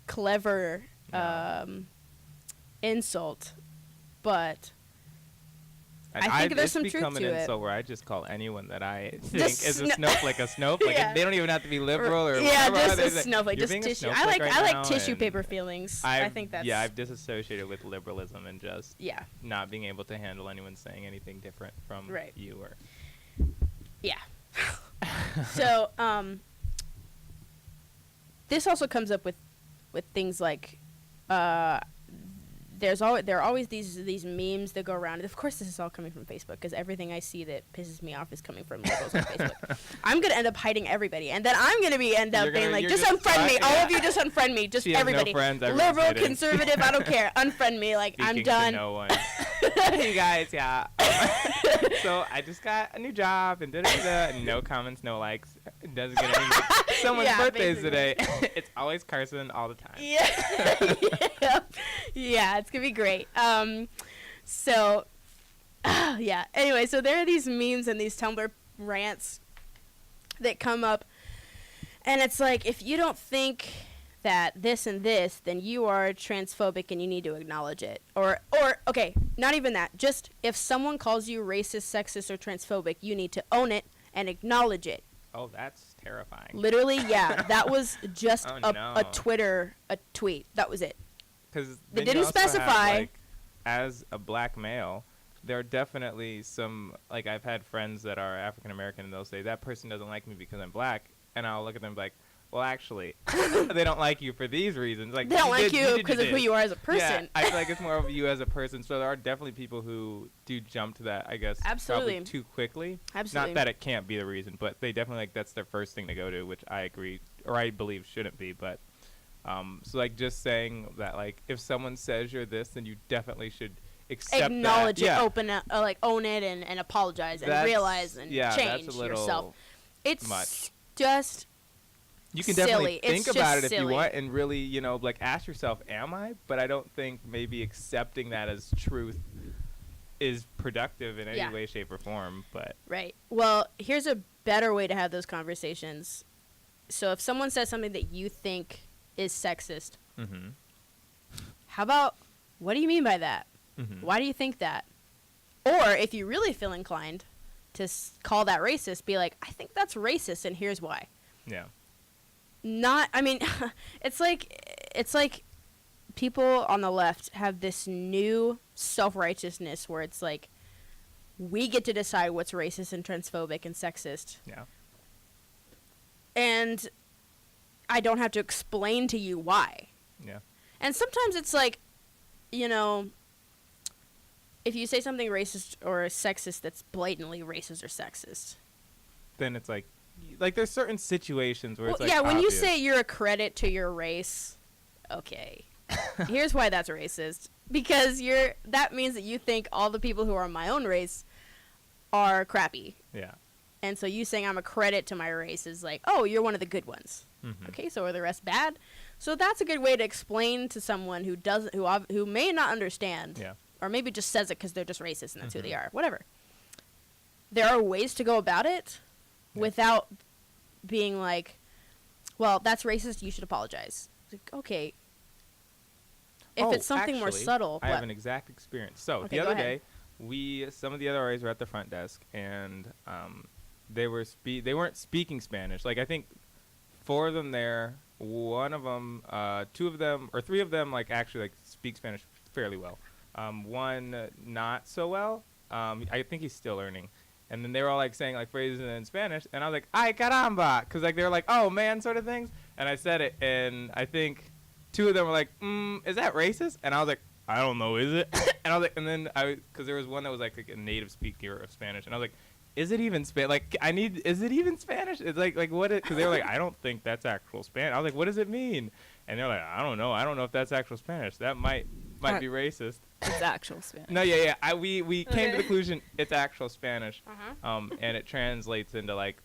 clever No. insult, but I think there's some truth become to an it. insult where I just call anyone that I think Just is a sno- snowflake a snowflake. Yeah. They don't even have to be liberal or yeah, whatever. just They're a like, snowflake, "You're just being a tissue. snowflake right I like now," tissue and paper feelings. I think that's I've disassociated with liberalism and just yeah. not being able to handle anyone saying anything different from Right. you or Yeah. So, this also comes up with things like, there are always these memes that go around. Of course, this is all coming from Facebook because everything I see that pisses me off is coming from liberals on Facebook. I'm gonna end up hiding everybody, and then I'm gonna end up being like, you're just just unfriend me. stuck, All yeah. of you, just unfriend me. Just She has no everybody. friends, everyone's Liberal, hidden. conservative, I don't care. Unfriend me. Like I'm speaking done. to no one. Hey guys, yeah. So I just got a new job and and no comments, no likes. It doesn't get any. Someone's Yeah, birthday is basically. today. It's always Carson all the time. Yeah. Yeah, it's gonna be great. So, yeah. Anyway, so there are these memes and these Tumblr rants that come up, and it's like, if you don't think that this and this, then you are transphobic and you need to acknowledge it. Or okay, not even that. Just if someone calls you racist, sexist, or transphobic, you need to own it and acknowledge it. Oh, that's terrifying. Literally, yeah. That was just Oh, a no. tweet. That was it. Because They didn't specify. Like, as a black male, there are definitely some, like, I've had friends that are African American and they'll say that person doesn't like me because I'm black, and I'll look at them and be like, well, actually, they don't like you for these reasons. Like, They don't like you did because of who this. you are as a Yeah, person. I feel like it's more of you as a person. So there are definitely people who do jump to that, I guess, Absolutely. probably too quickly. Absolutely. Not that it can't be the reason, but they definitely, like, that's their first thing to go to, which I agree, or I believe shouldn't be. But so, like, just saying that, like, if someone says you're this, then you definitely should accept Acknowledge that. it, Yeah. open it, like own it, and apologize and That's- realize and yeah, change that's a little yourself. It's much. just You can silly. definitely It's think just about it if you silly. want and really, you know, like, ask yourself, am I? But I don't think maybe accepting that as truth is productive in any Yeah. way, shape, or form. But right. Well, here's a better way to have those conversations. so if someone says something that you think is sexist, Mm-hmm. how about, what do you mean by that? Mm-hmm. Why do you think that? Or if you really feel inclined to call that racist, be like, I think that's racist, and here's why. Yeah. Not, I mean, it's like people on the left have this new self-righteousness where it's like, we get to decide what's racist and transphobic and sexist. Yeah. And I don't have to explain to you why. Yeah. And sometimes it's like, you know, if you say something racist or sexist that's blatantly racist or sexist. Then it's like there's certain situations where Well, it's like yeah, when you obvious. say you're a credit to your race, okay. Here's why that's racist. Because that means that you think all the people who are my own race are crappy. Yeah. And so you saying I'm a credit to my race is like, oh, you're one of the good ones. Mm-hmm. Okay, so are the rest bad? So that's a good way to explain to someone who may not understand, Yeah. or maybe just says it because they're just racist and that's who they Mhm. are. Whatever. There are ways to go about it Yeah. without being like, well, that's racist. You should apologize. It's like, okay. If it's something more actually, subtle, I have what? an exact experience. So Okay, the go other ahead. day, some of the other RAs were at the front desk, and they weren't speaking Spanish. Like I think 4 of them there, one of them, 2 of them, or 3 of them, like actually like speak Spanish fairly well. One not so well. I think he's still learning. And then they were all like saying like phrases in Spanish, and I was like, "Ay caramba," because like they were like, "Oh man," sort of things. And I said it, and I think 2 of them were like, "Is that racist?" And I was like, "I don't know, is it?" And I was like, and then because there was one that was like a native speaker of Spanish, and I was like, "Is it even Spanish? Like, is it even Spanish?" It's like what? Because they were like, "I don't think that's actual Spanish." I was like, "What does it mean?" And they're like, "I don't know. I don't know if that's actual Spanish. That might be racist." It's actual Spanish. No, yeah. We came to the Okay. conclusion it's actual Spanish, Uh-huh. and it translates into like,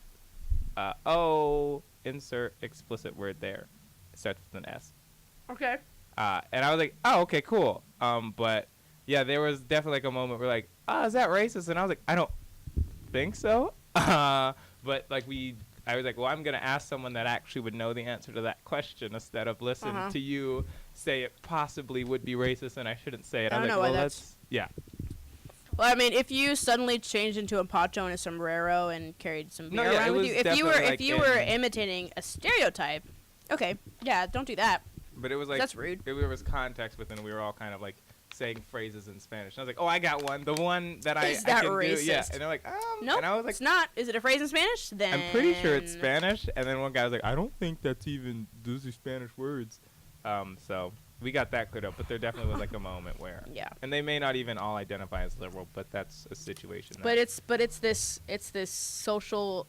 insert explicit word there. It starts with an S. Okay. And I was like, oh, okay, cool. But yeah, there was definitely like a moment where like, oh, is that racist? And I was like, I don't think so. But like I was like, well, I'm gonna ask someone that actually would know the answer to that question instead of listen Uh-huh. to you say it possibly would be racist and I shouldn't say it. I I was don't like, know why well, that's- yeah. Well, I mean, if you suddenly changed into a poncho and a sombrero and carried some beer No, yeah, around it with was you, if definitely, you like, were in- imitating a stereotype, okay, yeah, don't do that. But it was like That's rude. There was context within. We were all kind of like saying phrases in Spanish. And I was like, oh, I got one. The one that Is I that can racist? do. Yeah. And they're like, No, And I was like, it's not. Is it a phrase in Spanish? Then I'm pretty sure it's Spanish. And then one guy was like, I don't think those are Spanish words. So we got that cleared up. But there definitely was like a moment where, Yeah, and they may not even all identify as liberal, but that's a situation. but it's this social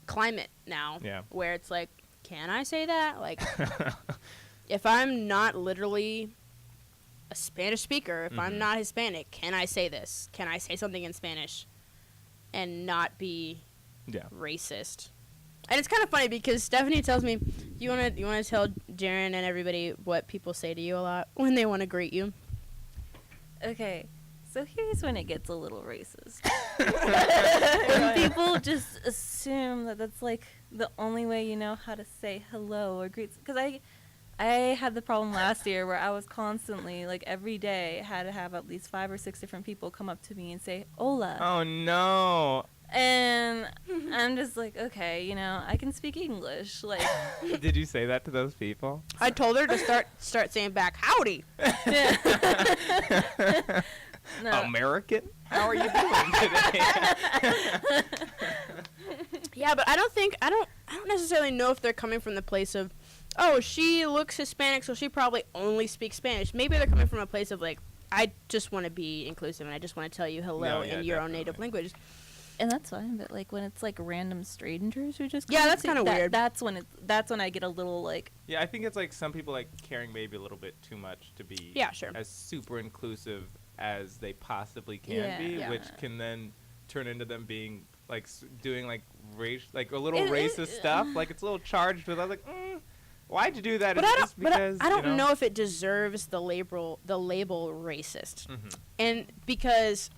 climate now Yeah. where it's like, can I say that? Like, if I'm not literally a Spanish speaker, if I'm Mhm. not Hispanic, can I say this? Can I say something in Spanish and not be yeah. racist? And it's kind of funny because Stephanie tells me, you want to tell Jaren and everybody what people say to you a lot when they want to greet you? Okay, so here's when it gets a little racist. When people just assume that that's like the only way you know how to say hello or greet. Because I had the problem last year where I was constantly, like every day, had to have at least 5 or 6 different people come up to me and say hola. Oh, no. And I'm just like, okay, I can speak English. Like, Did you say that to those people? I told her to start saying back, howdy. no. American? How are you doing today? Yeah, but I don't necessarily know if they're coming from the place of, oh, she looks Hispanic, so she probably only speaks Spanish. Maybe they're coming from a place of like, I just want to be inclusive and I just want to tell you hello No, yeah, in your own native definitely. language. And that's fine, but like when it's like random strangers who just Yeah, come that's to- kinda weird. That's when I get a little like, Yeah, I think it's like some people like caring maybe a little bit too much to be Yeah, sure. as super inclusive as they possibly can Yeah. be, Yeah. which can then turn into them being like doing like race, like a little It- racist stuff. Like it's a little charged with. I was like, why'd you do that? But Is I it don't, just because, I don't know if it deserves the label racist. Mhm. And because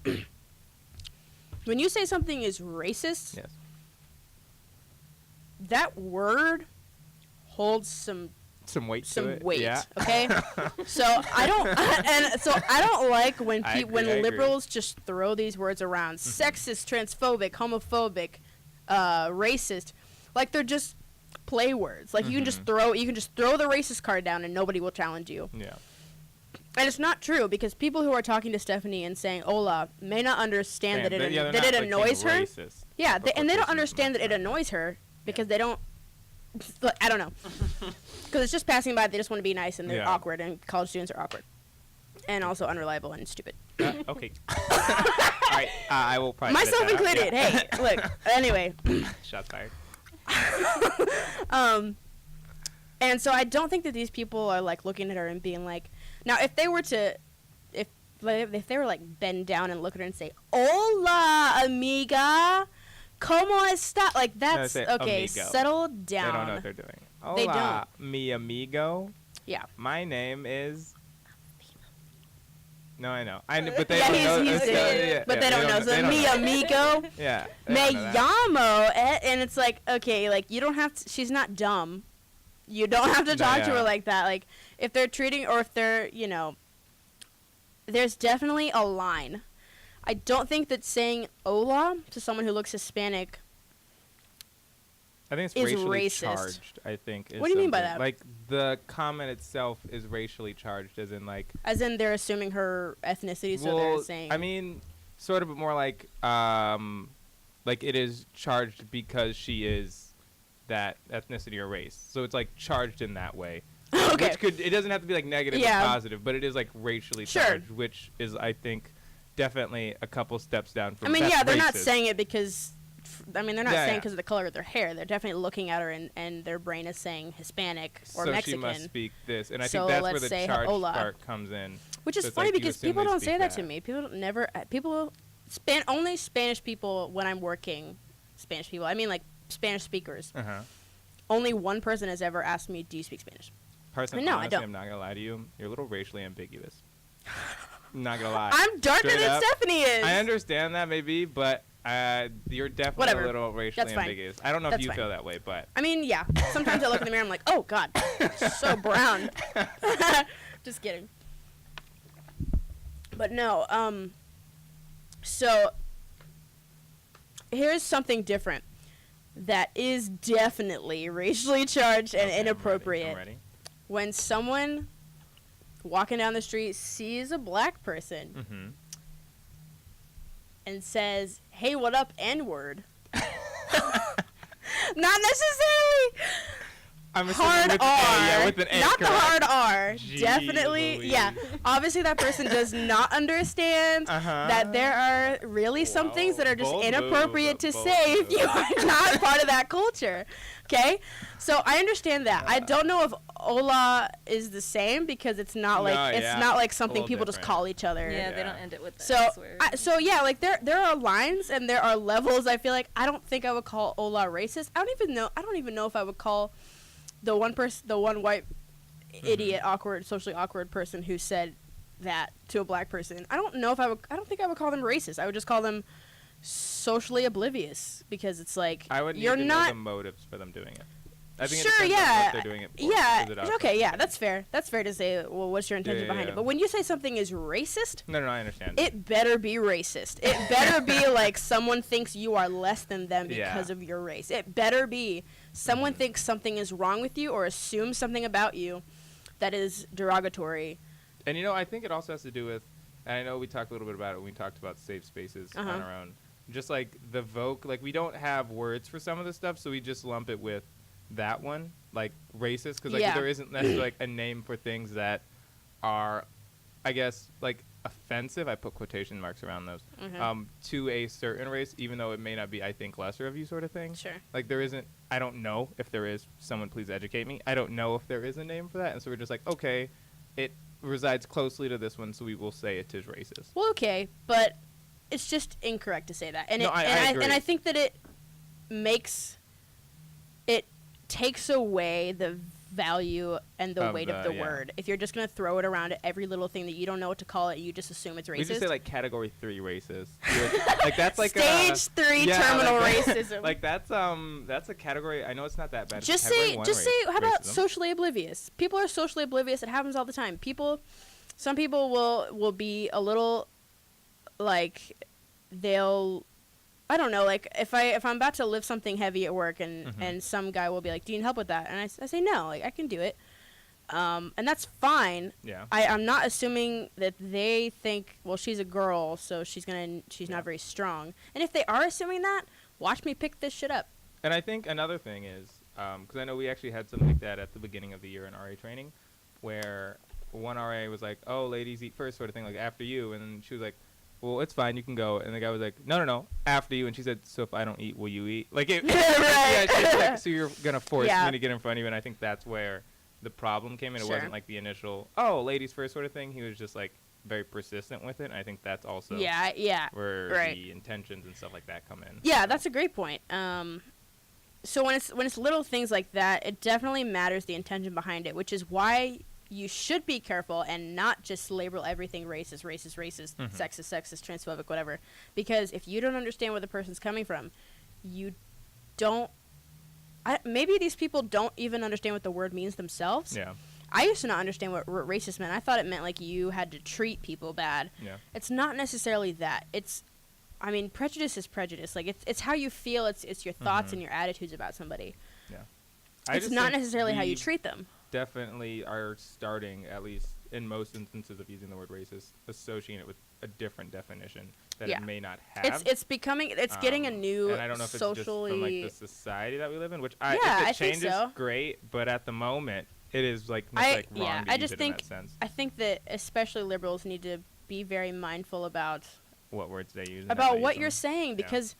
when you say something is racist, Yes. that word holds some weight to it. weight. Yeah. Okay. So I don't like when I when agree. liberals just throw these words around: sexist, transphobic, homophobic, racist, like they're just play words. Like you can just throw the racist card down and nobody will challenge you. Yeah. And it's not true, because people who are talking to Stephanie and saying "Hola" may not understand that it annoys her. Racist, Yeah, but and they don't racist understand that it annoys her because they don't. I don't know, because it's just passing by. They just want to be nice and they're awkward, and college students are awkward, and also unreliable and stupid. Okay. All right. I will probably edit Myself that out. included. Yeah. Hey, look. Anyway. Shots fired. And so I don't think that these people are like looking at her and being like, now if they were to, if they were like bend down and look at her and say, "Hola, amiga, ¿cómo está?" Like that's say okay. amigo. Settle down. They don't know what they're doing. Hola, They don't. mi amigo. Yeah. My name is. No, I know. But they Yeah, don't know. he's but they don't know. So mi amigo, Yeah. me llamo, and it's like, okay, like you don't have to. She's not dumb. You don't have to talk to her like that. Like if they're treating, or if they're, there's definitely a line. I don't think that saying "hola" to someone who looks Hispanic. I think it's is racially racist. charged. I think. What do you mean by that? Like the comment itself is racially charged, as in like. As in, they're assuming her ethnicity, so they're saying. I mean, sort of, but more like it is charged because she is that ethnicity or race. So it's like charged in that way. Okay. Which it doesn't have to be like negative or positive, but it is like racially charged, which is, I think, definitely a couple steps down from. I mean, that's they're racist. not saying it because. They're not saying because yeah. of the color of their hair. They're definitely looking at her, and their brain is saying Hispanic or so Mexican. So she must speak this, and I So think that's where let's the say charged hola. part comes in. Which is So it's funny like you because assume people they don't speak say that to me. Only Spanish people when I'm working. Spanish people. I mean, like Spanish speakers. Only one person has ever asked me, "Do you speak Spanish?" Personally, No, I honestly, don't. I'm not gonna lie to you. You're a little racially ambiguous. I'm not gonna lie. I'm darker Straight than up. Stephanie is. I understand that maybe, but you're definitely Whatever. a little racially That's fine. ambiguous. I don't know That's if you fine. feel that way, but I mean, yeah. Sometimes I look in the mirror, I'm like, "Oh God, so brown." Just kidding. But no. So here's something different that is definitely racially charged and Okay, inappropriate. I'm ready. When someone walking down the street sees a black person Mm-hmm. and says, "Hey, what up, N-word?" Not necessarily I'm assuming hard with R. yeah, with an A, Not the correct. hard R. Gee Definitely, Louise. yeah. Obviously, that person does not understand Uh-huh. that there are really some things that are just Bold inappropriate move, to bold say if move. you are not part of that culture. Okay? So I understand that. I don't know if hola is the same because it's not like No, it's yeah. not like A something little people just different. call each other. Yeah, they Yeah. don't end it with that So, swear. yeah, like there are lines and there are levels. I feel like I don't think I would call hola racist. I don't even know if I would call the one white idiot, socially awkward person who said that to a black person. I don't think I would call them racist. I would just call them socially oblivious because it's like I would need you're to not know the motives for them doing it. I think sure, it depends on yeah, what they're doing it for. yeah, Is it it's out okay, for yeah, something? that's fair. That's fair to say. Well, what's your intention Yeah, behind yeah. it? But when you say something is racist, No, I understand. it better be racist. It better be like someone thinks you are less than them Yeah. because of your race. It better be someone thinks something is wrong with you or assumes something about you that is derogatory. And I think it also has to do with, and I know we talked a little bit about it when we talked about safe spaces on our own. Just like the voc, like we don't have words for some of the stuff, so we just lump it with that one, like racist, because like Yeah. there isn't necessarily like a name for things that are, I guess, like offensive. I put quotation marks around those to a certain race, even though it may not be, I think, lesser of you sort of thing. Sure. Like there isn't. I don't know if there is. Someone please educate me. I don't know if there is a name for that, and so we're just like, okay, it resides closely to this one, so we will say it is racist. Well, okay, but it's just incorrect to say that. And No, I agree. I think that it takes away the value and the Of weight of the- the yeah. word. If you're just going to throw it around at every little thing that you don't know what to call it, you just assume it's racist. We just say like category 3 racist. Like that's like Stage 3 yeah, terminal like that- racism. Like that's a category. I know it's not that bad. It's just category say, one just say, how about racism. socially oblivious? People are socially oblivious. It happens all the time. Some people will be a little, like, I don't know, like, if I'm about to lift something heavy at work and some guy will be like, do you need help with that? And I say, no, like, I can do it. And that's fine. Yeah. I'm not assuming that they think, well, she's a girl, so she's Yeah. not very strong. And if they are assuming that, watch me pick this shit up. And I think another thing is, because I know we actually had something like that at the beginning of the year in RA training, where one RA was like, "Oh, ladies eat first," sort of thing, like after you, and then she was like, "Well, it's fine, you can go." And the guy was like, "No, after you." And she said, "So if I don't eat, will you eat?" Like, Right. yeah, she's like, so you're gonna force Yeah. me to get in front of you, and I think that's where the problem came in. It Sure. wasn't like the initial, "Oh, ladies first" sort of thing. He was just like very persistent with it, and I think that's also Yeah. where Right. the intentions and stuff like that come in. Yeah, that's a great point. So when it's little things like that, it definitely matters the intention behind it, which is why you should be careful and not just label everything racist, sexist, transphobic, whatever. Because if you don't understand where the person's coming from, you don't. Maybe these people don't even understand what the word means themselves. Yeah. I used to not understand what racist meant. I thought it meant like you had to treat people bad. Yeah. It's not necessarily that. Prejudice is prejudice. Like it's how you feel. It's your thoughts and your attitudes about somebody. Yeah. It's just not think necessarily how you we treat them. Definitely are starting, at least in most instances of using the word racist, associating it with a different definition that Yeah. it may not have. It's getting a new and I don't know if it's socially. just from like the society that we live in, which Yeah, if it I think changes, so. great. But at the moment, it is like I wrong to just use it think in that sense. I think that especially liberals need to be very mindful about What words they use. and how they about use what them. you're saying Yeah. because.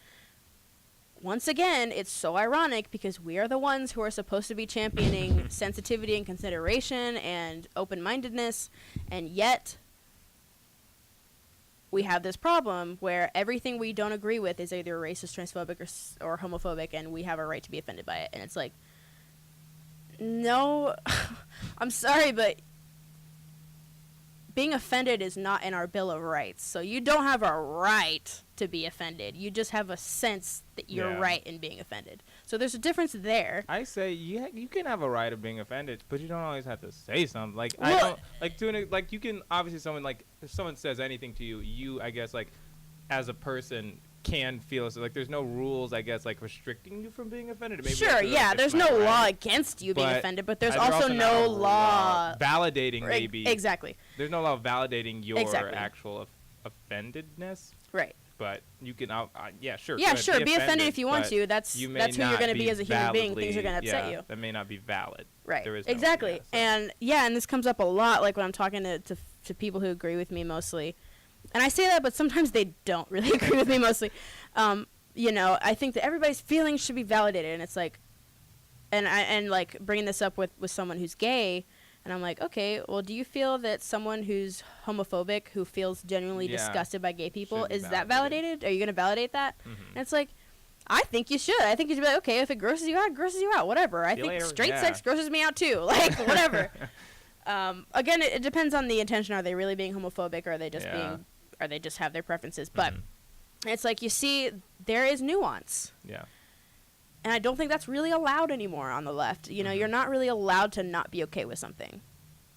Once again, it's so ironic because we are the ones who are supposed to be championing sensitivity and consideration and open-mindedness, and yet we have this problem where everything we don't agree with is either racist, transphobic, or homophobic, and we have a right to be offended by it. And it's like, no, I'm sorry, but being offended is not in our Bill of Rights. So you don't have a right to be offended. You just have a sense that you're Yeah. right in being offended. So there's a difference there. I say you can have a right of being offended, but you don't always have to say something. Like I Well- don't like doing it. Like you can obviously someone like if someone says anything to you, you I guess like as a person can feel so like there's no rules I guess like restricting you from being offended. Maybe Sure, that's like, yeah, it's theas my no right. law against you being But offended, but there's there's also not no a law validating maybe. Exactly. There's no law validating your Exactly. actual offendedness. Right. But you can, yeah, sure. Yeah, go ahead, sure. Be offended if you want but to. That's you may who you're not going to be as a human being. Things are going to validly- upset yeah, you. That may not be valid. Right. There is no- Exactly. yeah, so- And this comes up a lot, like when I'm talking to people who agree with me mostly. And I say that, but sometimes they don't really agree with me mostly. I think that everybody's feelings should be validated, and it's like, and like bringing this up with someone who's gay, and I'm like, okay, well, do you feel that someone who's homophobic, who feels genuinely Yeah. disgusted by gay people, Should be is that validated. validated? Are you going to validate that? Mhm. And it's like, I think you should. I think you should be like, okay, if it grosses you out, it grosses you out. Whatever. I See you think later. straight Yeah. sex grosses me out too. Like, whatever. Again, it depends on the intention. Are they really being homophobic, or are they just Yeah. or they just have their preferences? But Mhm. it's like, you see, there is nuance. Yeah. And I don't think that's really allowed anymore on the left. Mhm. You're not really allowed to not be okay with something.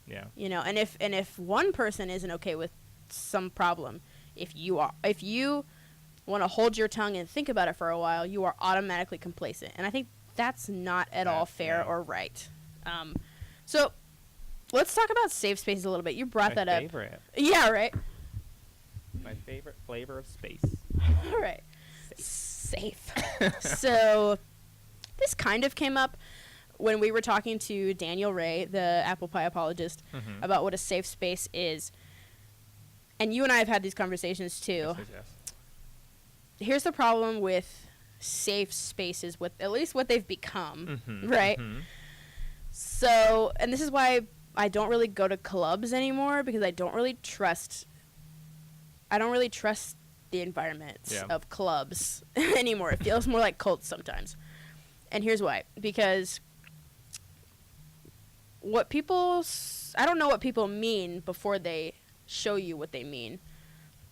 Yeah. And if one person isn't okay with some problem, if you want to hold your tongue and think about it for a while, you are automatically complacent. And I think that's not at all fair Yeah. or right. So let's talk about safe spaces a little bit. You brought My that up. favorite. Yeah, right. My favorite flavor of space. All right. Safe. So this kind of came up when we were talking to Daniel Ray, the apple pie apologist, Mhm. about what a safe space is. And you and I have had these conversations too. Yes. Here's the problem with safe spaces, with at least what they've become, Mhm. right? Mhm. So, and this is why I don't really go to clubs anymore, because I don't really trust the environment Yeah. of clubs anymore. It feels more like cults sometimes. And here's why. Because I don't know what people mean before they show you what they mean.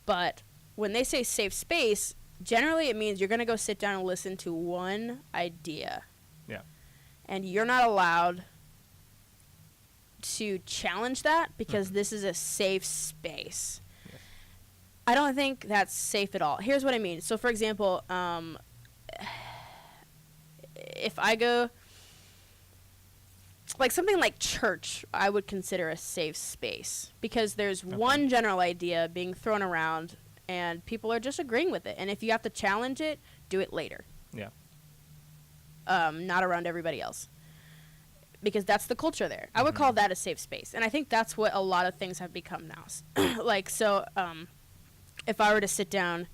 But when they say safe space, generally it means you're going to go sit down and listen to one idea. Yeah. And you're not allowed to challenge that because this is a safe space. Yes. I don't think that's safe at all. Here's what I mean. So, for example, if I go, like something like church, I would consider a safe space because there's one general idea being thrown around and people are just agreeing with it. And if you have to challenge it, do it later. Yeah. Not around everybody else. Because that's the culture there. I would call that a safe space. And I think that's what a lot of things have become now. Like, so, if I were to sit down,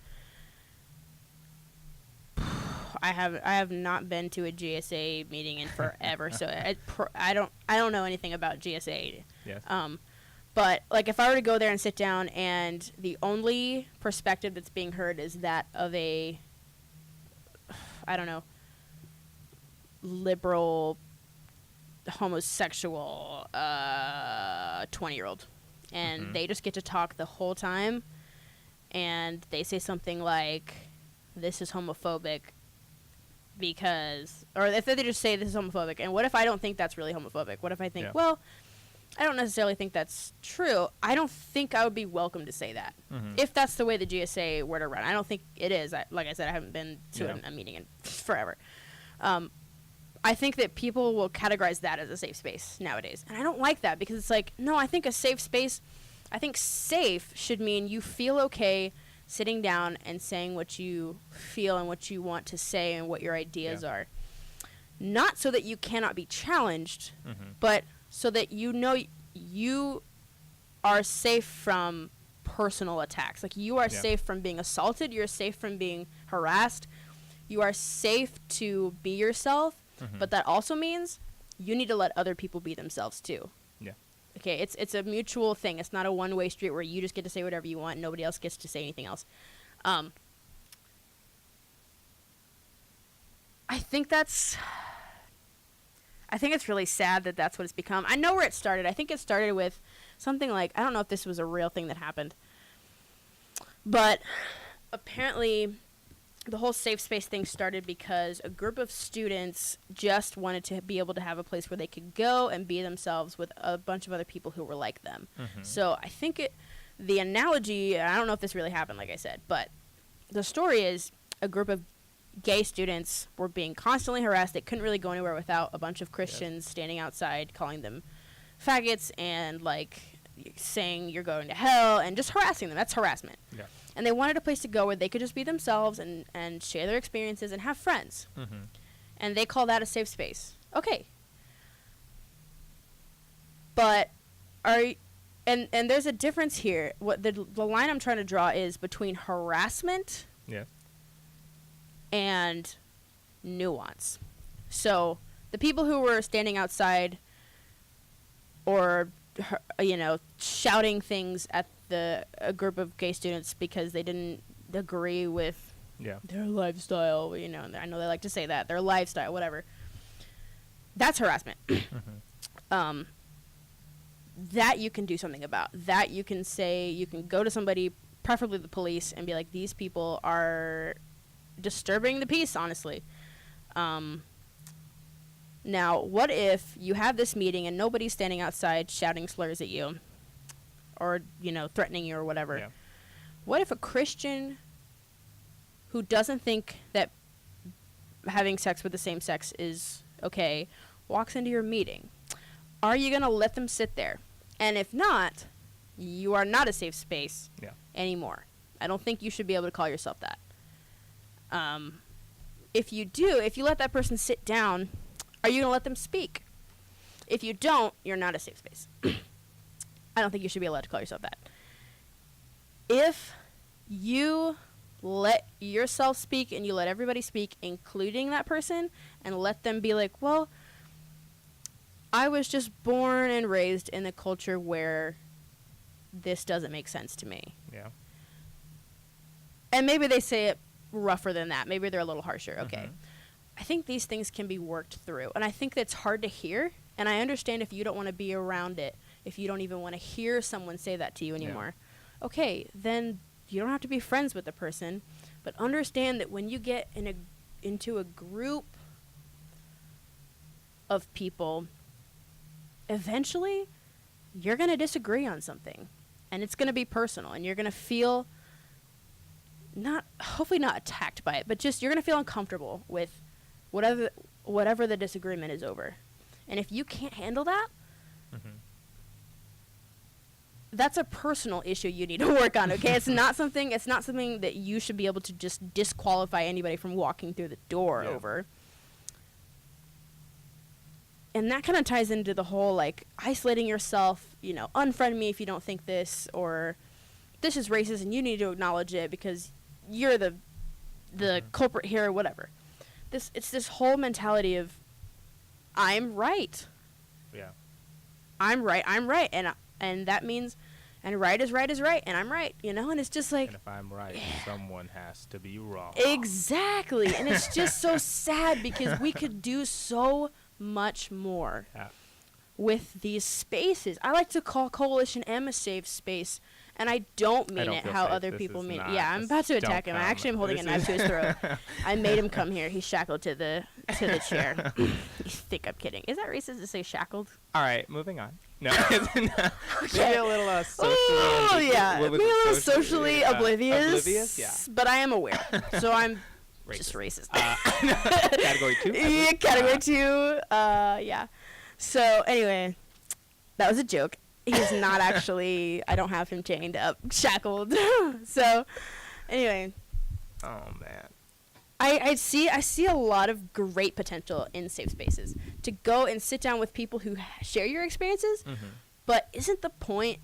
I have not been to a GSA meeting in forever, so I don't know anything about GSA. Yes. But like if I were to go there and sit down and the only perspective that's being heard is that of a, I don't know, liberal homosexual 20-year-old, and they just get to talk the whole time, and they say something like, this is homophobic because, or if they just say this is homophobic, and what if I don't think that's really homophobic? What if I think, well, I don't necessarily think that's true. I don't think I would be welcome to say that if that's the way the GSA were to run. I don't think it is. Like I said, I haven't been to a meeting in forever. I think that people will categorize that as a safe space nowadays. And I don't like that because it's like, no, I think a safe space, I think safe should mean you feel okay sitting down and saying what you feel and what you want to say and what your ideas are. Not so that you cannot be challenged, but so that you know you are safe from personal attacks. Like you are safe from being assaulted, you're safe from being harassed, you are safe to be yourself. But that also means you need to let other people be themselves too. Yeah. Okay, it's a mutual thing. It's not a one-way street where you just get to say whatever you want and nobody else gets to say anything else. I think it's really sad that that's what it's become. I know where it started. I think it started with something like, I don't know if this was a real thing that happened, but apparently the whole safe space thing started because a group of students just wanted to be able to have a place where they could go and be themselves with a bunch of other people who were like them. So I think the analogy, I don't know if this really happened, like I said, but the story is a group of gay students were being constantly harassed. They couldn't really go anywhere without a bunch of Christians standing outside calling them faggots and like saying you're going to hell and just harassing them. That's harassment. Yeah. And they wanted a place to go where they could just be themselves and share their experiences and have friends. And they call that a safe space. Okay. But and there's a difference here. What the line I'm trying to draw is between harassment and nuance. So the people who were standing outside or shouting things at a group of gay students because they didn't agree with their lifestyle, and I know they like to say that, their lifestyle, whatever. That's harassment. That you can do something about. That you can say, you can go to somebody, preferably the police, and be like, these people are disturbing the peace, honestly. Now, what if you have this meeting and nobody's standing outside shouting slurs at you or, threatening you or whatever? Yeah. What if a Christian who doesn't think that having sex with the same sex is okay walks into your meeting? Are you going to let them sit there? And if not, you are not a safe space anymore. I don't think you should be able to call yourself that. If you let that person sit down, are you going to let them speak? If you don't, you're not a safe space. I don't think you should be allowed to call yourself that. If you let yourself speak and you let everybody speak, including that person, and let them be like, well, I was just born and raised in a culture where this doesn't make sense to me. Yeah. And maybe they say it rougher than that. Maybe they're a little harsher. Okay. I think these things can be worked through. And I think that's hard to hear And I understand if you don't want to be around it, if you don't even want to hear someone say that to you anymore. Yeah. Okay, then you don't have to be friends with the person, but understand that when you get into a group of people, eventually you're going to disagree on something, and it's going to be personal, and you're going to feel hopefully not attacked by it, but just you're going to feel uncomfortable with whatever the disagreement is over. And if you can't handle that, that's a personal issue you need to work on, okay? It's not something that you should be able to just disqualify anybody from walking through the door over. And that kind of ties into the whole, like, isolating yourself, unfriend me if you don't think this, or this is racist and you need to acknowledge it because you're the culprit here or whatever. It's this whole mentality of, I'm right. Yeah. I'm right, and that means, and right is right, and I'm right, and it's just like... And if I'm right, someone has to be wrong. Exactly, and it's just so sad because we could do so much more with these spaces. I like to call CoalitionM a safe space, and I don't mean it how other people mean it. Yeah, I'm about to attack him. I actually am holding a knife to his throat. I made him come here. He's shackled to the chair. You think I'm kidding. Is that racist to say shackled? All right, moving on. No. Maybe a little socially... Oh, yeah. Maybe a little socially oblivious. Yeah. But I am aware. So I'm racist. just racist. Category 2? Yeah, category 2. Yeah. So, anyway, that was a joke. He's not actually... I don't have him chained up, shackled. So, anyway. Oh, man. I see a lot of great potential in safe spaces to go and sit down with people who share your experiences, but isn't the point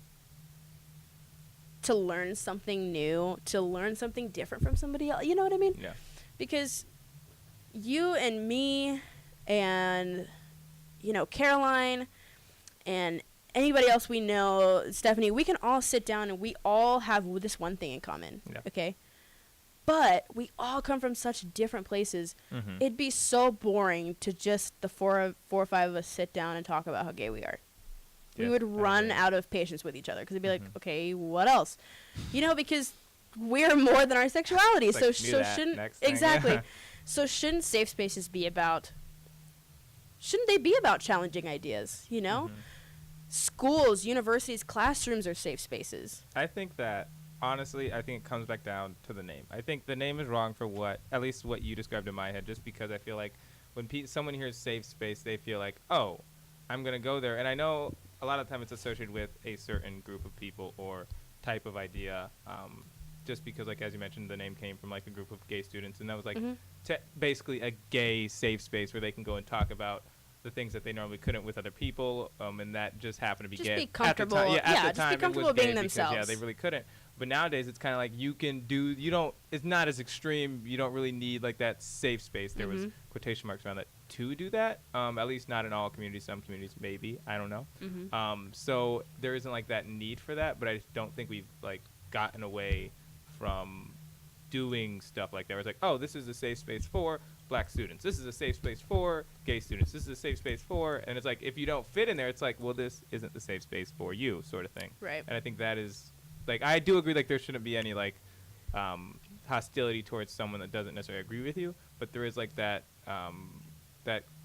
to learn something new, to learn something different from somebody else? You know what I mean? Yeah. Because you and me and, Caroline and anybody else we know, Stephanie, we can all sit down and we all have this one thing in common, okay? But we all come from such different places. It'd be so boring to just the four or five of us sit down and talk about how gay we are. We would run out of patience with each other because it'd be like, okay, what else? Because we're more than our sexuality. Like, so shouldn't exactly. So shouldn't safe spaces be about? Shouldn't they be about challenging ideas? Schools, universities, classrooms are safe spaces. I think that. Honestly, I think it comes back down to the name. I think the name is wrong for at least what you described in my head, just because I feel like when someone hears safe space, they feel like, oh, I'm going to go there. And I know a lot of time it's associated with a certain group of people or type of idea, just because, like, as you mentioned, the name came from, like, a group of gay students. And that was, like, basically a gay safe space where they can go and talk about the things that they normally couldn't with other people, and that just happened to be gay. Just be comfortable. At the time, Just be comfortable being themselves. Because, they really couldn't. But nowadays, it's kind of like it's not as extreme. You don't really need, like, that safe space. There was quotation marks around that to do that. At least not in all communities. Some communities, maybe. I don't know. So there isn't, like, that need for that. But I don't think we've, like, gotten away from doing stuff like that. Where it's like, oh, this is a safe space for black students. This is a safe space for gay students. This is a safe space for... And it's like, if you don't fit in there, it's like, well, this isn't the safe space for you, sort of thing. Right. And I think that is... Like, I do agree, like, there shouldn't be any, like, hostility towards someone that doesn't necessarily agree with you, but there is, like, that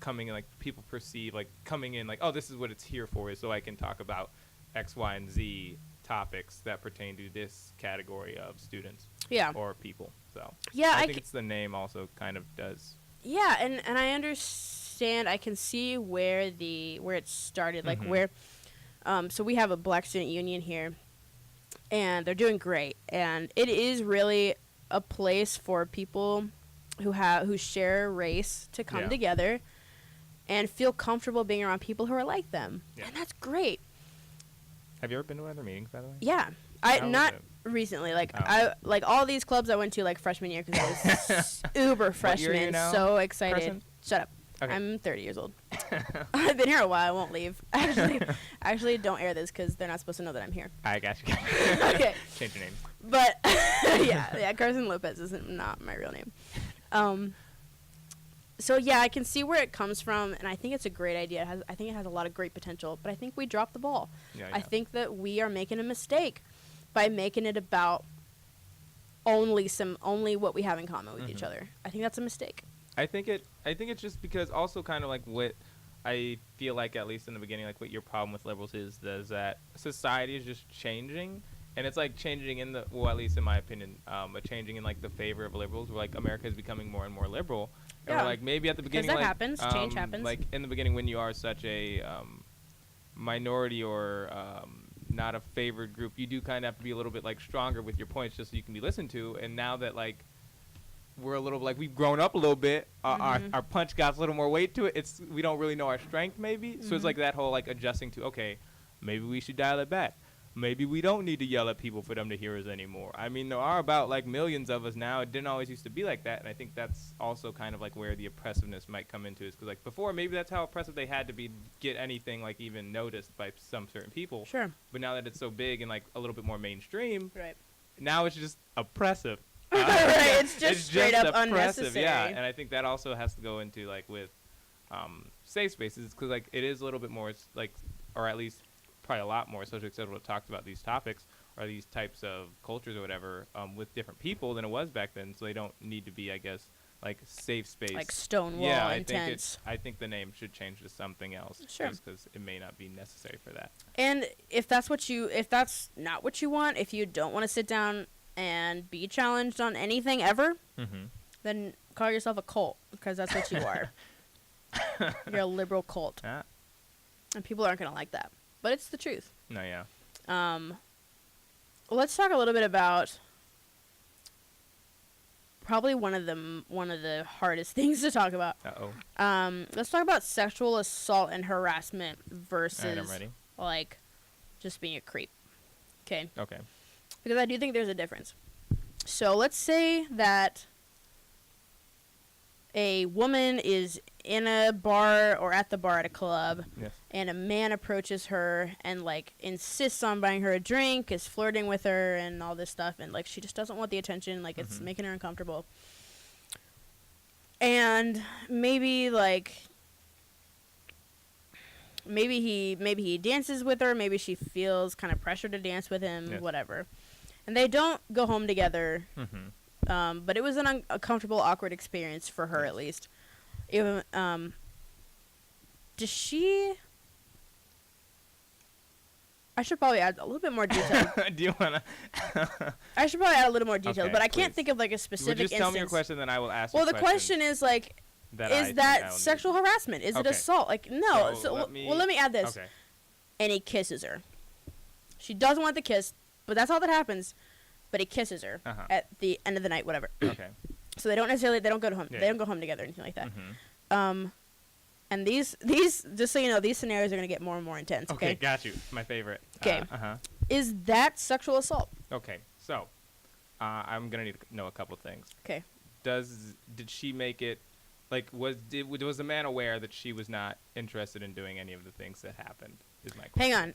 coming in, like, people perceive, like, coming in, like, oh, this is what it's here for, is so I can talk about X, Y, and Z topics that pertain to this category of students or people. So, I think it's the name also kind of does. Yeah, and I understand, I can see where it started, like, where, so we have a Black Student Union here, and they're doing great, and it is really a place for people who share race to come together and feel comfortable being around people who are like them, and that's great. Have you ever been to one of their meetings, by the way? Yeah, not recently. Like all these clubs I went to, like, freshman year, because I was uber freshman, what year are you now, so excited. person? Shut up. Okay. I'm 30 years old. I've been here a while. I won't leave. Actually, don't air this because they're not supposed to know that I'm here. I got you. Okay. Change your name. But yeah, Carson Lopez isn't not my real name. So yeah, I can see where it comes from, and I think it's a great idea. I think it has a lot of great potential, but I think we dropped the ball. Yeah, I think that we are making a mistake by making it about only what we have in common with each other. I think that's a mistake. I think it's just because also kind of like what I feel like, at least in the beginning, like what your problem with liberals is that society is just changing, and it's like changing at least in my opinion, changing in like the favor of liberals, where like America is becoming more and more liberal. And we're like, maybe at the beginning, that like, happens, change happens. Like in the beginning, when you are such a minority or not a favored group, you do kind of have to be a little bit like stronger with your points just so you can be listened to. And now that like we're a little like we've grown up a little bit, our punch got a little more weight to it. We don't really know our strength maybe. So it's like that whole like adjusting to, okay, maybe we should dial it back. Maybe we don't need to yell at people for them to hear us anymore. I mean, there are about like millions of us now. It didn't always used to be like that, and I think that's also kind of like where the oppressiveness might come into, is because like before, maybe that's how oppressive they had to be to get anything like even noticed by some certain people. Sure. But now that it's so big and like a little bit more mainstream, Right. now it's just oppressive. Right. It's just straight up oppressive, unnecessary. yeah. And I think that also has to go into like with safe spaces, because like it is a little bit more like, or at least probably a lot more socially acceptable to talk about these topics or these types of cultures or whatever with different people than it was back then. So they don't need to be, I guess, like safe space. Like Stonewall intense. I think the name should change to something else. Sure. Just because it may not be necessary for that. And if that's not what you want, if you don't want to sit down and be challenged on anything ever, then call yourself a cult, because that's what you are. You're a liberal cult. Yeah. And people aren't going to like that. But it's the truth. No, yeah. Let's talk a little bit about probably one of the hardest things to talk about. Let's talk about sexual assault and harassment versus All right, I'm ready. like just being a creep. Okay. Okay. Because I do think there's a difference. So let's say that a woman is in a bar or at the bar at a club, Yes. and a man approaches her and like insists on buying her a drink, is flirting with her and all this stuff, and like she just doesn't want the attention, like it's making her uncomfortable. And maybe he dances with her, maybe she feels kind of pressure to dance with him, Yes. whatever. And they don't go home together. But it was an uncomfortable, awkward experience for her, at least. Does she... I should probably add a little bit more detail. Do you want to... I should probably add a little more detail, Okay, but I can't please. think of like a specific Just instance. tell me your question, then I will ask you Well, the question is like, is that sexual harassment? Is it Okay. assault? Like, no. So let me- let me add this. Okay. And he kisses her. She doesn't want the kiss, but that's all that happens. But he kisses her at the end of the night, whatever. Okay. So they don't go home. Yeah. They don't go home together or anything like that. And these, just so you know, these scenarios are gonna get more and more intense. Okay, Okay. got you. My favorite. Okay. Is that sexual assault? Okay, so I'm gonna need to know a couple things. Okay. Did she make it? Like, was the man aware that she was not interested in doing any of the things that happened? Is my question. Hang on.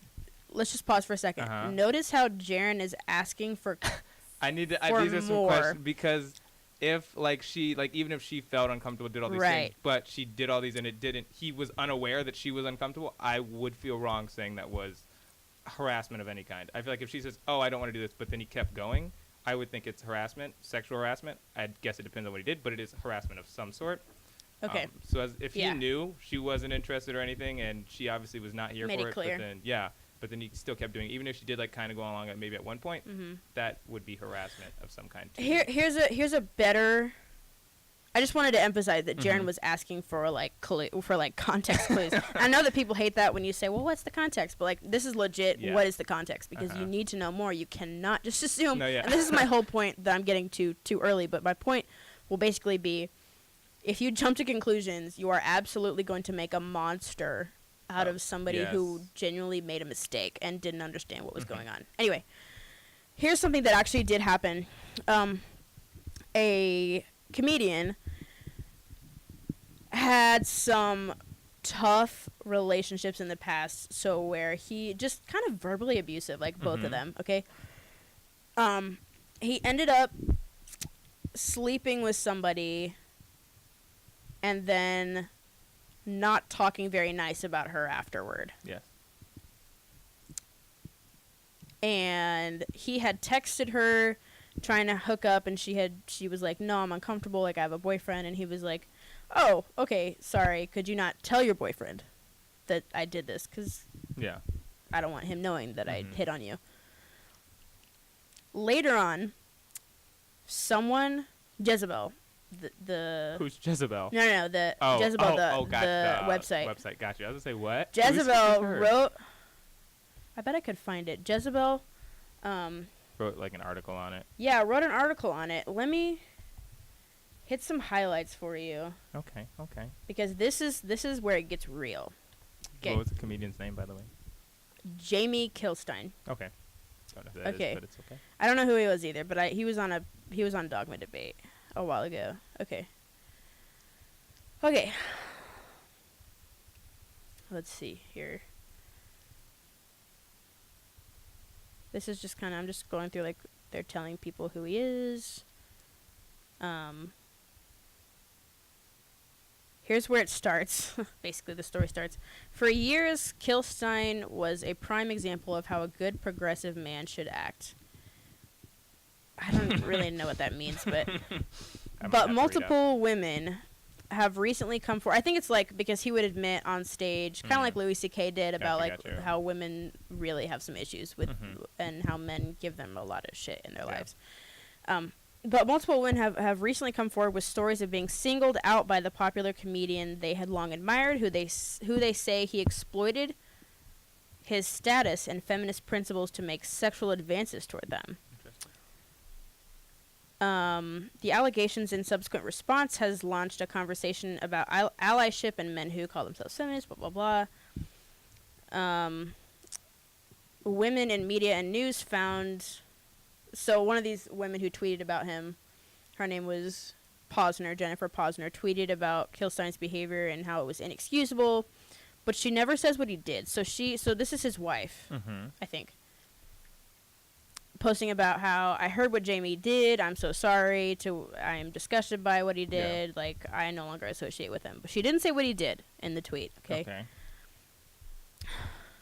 Let's just pause for a second. Notice how Jaren is asking for. I need to. for These are some more. questions because if even if she felt uncomfortable, did all these Right. things, but she did all these and it didn't. He was unaware that she was uncomfortable. I would feel wrong saying that was harassment of any kind. I feel like if she says, "Oh, I don't want to do this," but then he kept going, I would think it's harassment, sexual harassment. I guess it depends on what he did, but it is harassment of some sort. Okay. So if he Yeah. knew she wasn't interested or anything, and she obviously was not here Made for it it, clear. but then he still kept doing it. Even if she did like kind of go along maybe at one point, that would be harassment of some kind too. Here's a better. I just wanted to emphasize that Jaren was asking for like context clues. I know that people hate that when you say, "Well, what's the context?" But like this is legit. Yeah. What is the context? Because you need to know more. You cannot just assume. No, yeah. And this is my whole point that I'm getting to too early. But my point will basically be, if you jump to conclusions, you are absolutely going to make a monster out of somebody who genuinely made a mistake and didn't understand what was going on. Anyway, here's something that actually did happen. A comedian had some tough relationships in the past, so where he just kind of verbally abusive, like both of them, okay? He ended up sleeping with somebody and then not talking very nice about her afterward. Yes. And he had texted her trying to hook up, and she was like, no, I'm uncomfortable, like I have a boyfriend. And he was like, oh, okay, sorry, could you not tell your boyfriend that I did this, because Yeah. I don't want him knowing that I Mhm. hit on you. Later on, someone, Jezebel, the Who's Jezebel? no, the Oh, Jezebel, gotcha. the website. Website, gotcha. I was gonna say what? Jezebel Who's her? wrote, I bet I could find it. Jezebel, Wrote like an article on it. yeah, wrote an article on it. Let me hit some highlights for you, Okay. Okay. because this is where it gets real. Okay, What was the comedian's name, by the way? Jamie Kilstein. Okay. Don't know who that is, Okay. but it's okay. I don't know who he was either, but he was on Dogma Debate a while ago. Okay. Let's see here. This is just kind of, I'm just going through, like, they're telling people who he is. Here's where it starts. Basically, the story starts. For years, Kilstein was a prime example of how a good progressive man should act. I don't really know what that means, but I might have but to read multiple women have recently come forward. I think it's like because he would admit on stage, kind of like Louis C.K. did, about Gotcha. how women really have some issues with Mhm. and how men give them a lot of shit in their Yeah. lives. But multiple women have recently come forward with stories of being singled out by the popular comedian they had long admired, who they say he exploited his status and feminist principles to make sexual advances toward them. The allegations in subsequent response has launched a conversation about allyship and men who call themselves feminists, blah, blah, blah. Women in media and news found... So one of these women who tweeted about him, her name was Posner, Jennifer Posner, tweeted about Kilstein's behavior and how it was inexcusable, but she never says what he did. So this is his wife, Mm-hmm. I think, posting about how I heard what Jamie did. I'm so sorry. I am disgusted by what he did. Yeah. Like, I no longer associate with him. But she didn't say what he did in the tweet. Okay.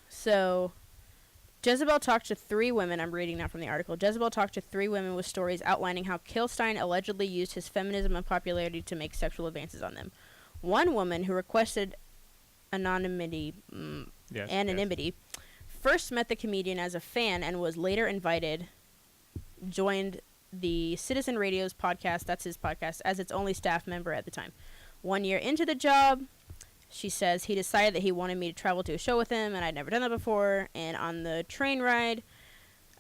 So, Jezebel talked to 3 women. I'm reading now from the article. Jezebel talked to 3 women with stories outlining how Kilstein allegedly used his feminism and popularity to make sexual advances on them. One woman who requested anonymity, first met the comedian as a fan and was later joined the Citizen Radio's podcast, that's his podcast, as its only staff member at the time. 1 year into the job, she says he decided that he wanted me to travel to a show with him, and I'd never done that before. And on the train ride,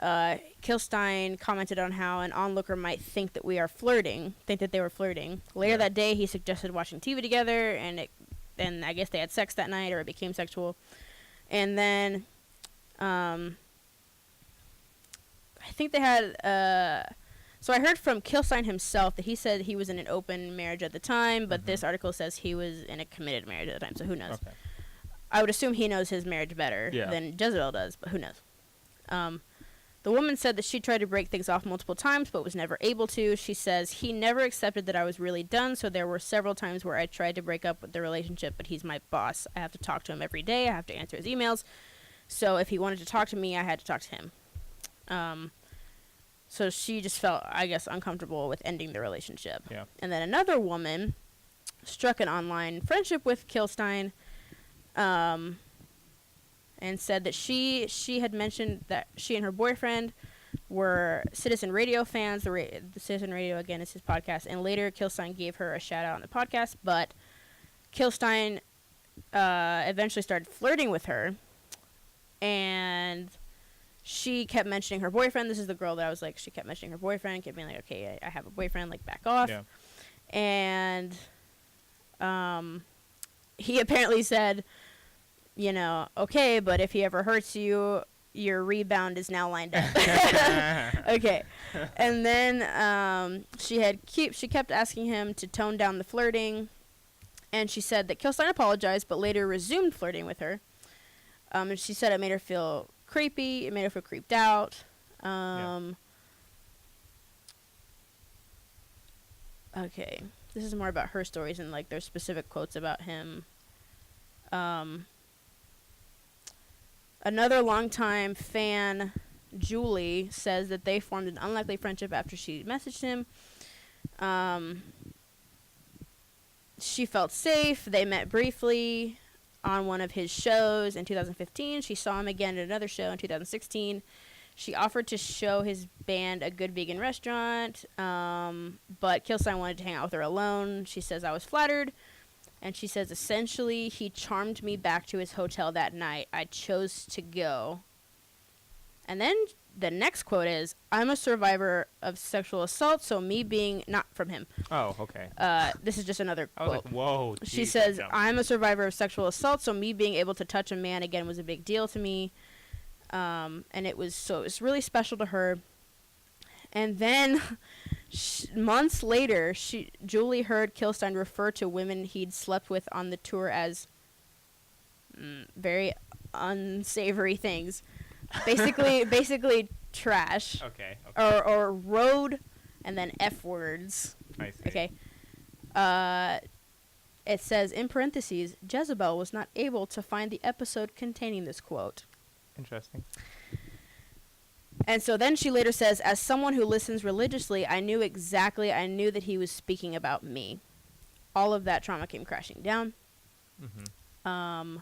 Kilstein commented on how an onlooker might think that they were flirting. Later that day, he suggested watching TV together, and I guess they had sex that night, or it became sexual. And then, I think they had, so I heard from Kilstein himself that he said he was in an open marriage at the time, but this article says he was in a committed marriage at the time, so who knows? Okay. I would assume he knows his marriage better than Jezebel does, but who knows? The woman said that she tried to break things off multiple times, but was never able to. She says, he never accepted that I was really done, so there were several times where I tried to break up with the relationship, but he's my boss. I have to talk to him every day. I have to answer his emails. So if he wanted to talk to me, I had to talk to him. So she just felt, I guess, uncomfortable with ending the relationship. Yeah. And then another woman struck an online friendship with Kilstein, and said that she had mentioned that she and her boyfriend were Citizen Radio fans. The Citizen Radio, again, is his podcast. And later, Kilstein gave her a shout-out on the podcast. But Kilstein eventually started flirting with her. And she kept mentioning her boyfriend. This is the girl that I was like, she kept mentioning her boyfriend, kept being like, okay, I have a boyfriend, like, back off. Yeah. And he apparently said, you know, okay, but if he ever hurts you, your rebound is now lined up. Okay. And then she kept asking him to tone down the flirting, and she said that Kilstein apologized, but later resumed flirting with her. And she said it made her feel creepy. It made her feel creeped out. Okay. This is more about her stories and like there's specific quotes about him. Another longtime fan, Julie, says that they formed an unlikely friendship after she messaged him. She felt safe. They met briefly on one of his shows in 2015. She saw him again at another show in 2016. She offered to show his band a good vegan restaurant, but Kilstein wanted to hang out with her alone. She says, I was flattered. And she says, essentially, he charmed me back to his hotel that night. I chose to go. And then the next quote is, I'm a survivor of sexual assault, so me being, not from him. Oh, okay. This is just another I quote. was like, whoa. She geez, says, jump. I'm a survivor of sexual assault, so me being able to touch a man again was a big deal to me. And it was really special to her. And then months later, Julie heard Kilstein refer to women he'd slept with on the tour as very unsavory things. Basically trash. Okay. Or road and then F words. I see. Okay. It says, in parentheses, Jezebel was not able to find the episode containing this quote. Interesting. And so then she later says, as someone who listens religiously, I knew that he was speaking about me. All of that trauma came crashing down. Mm-hmm.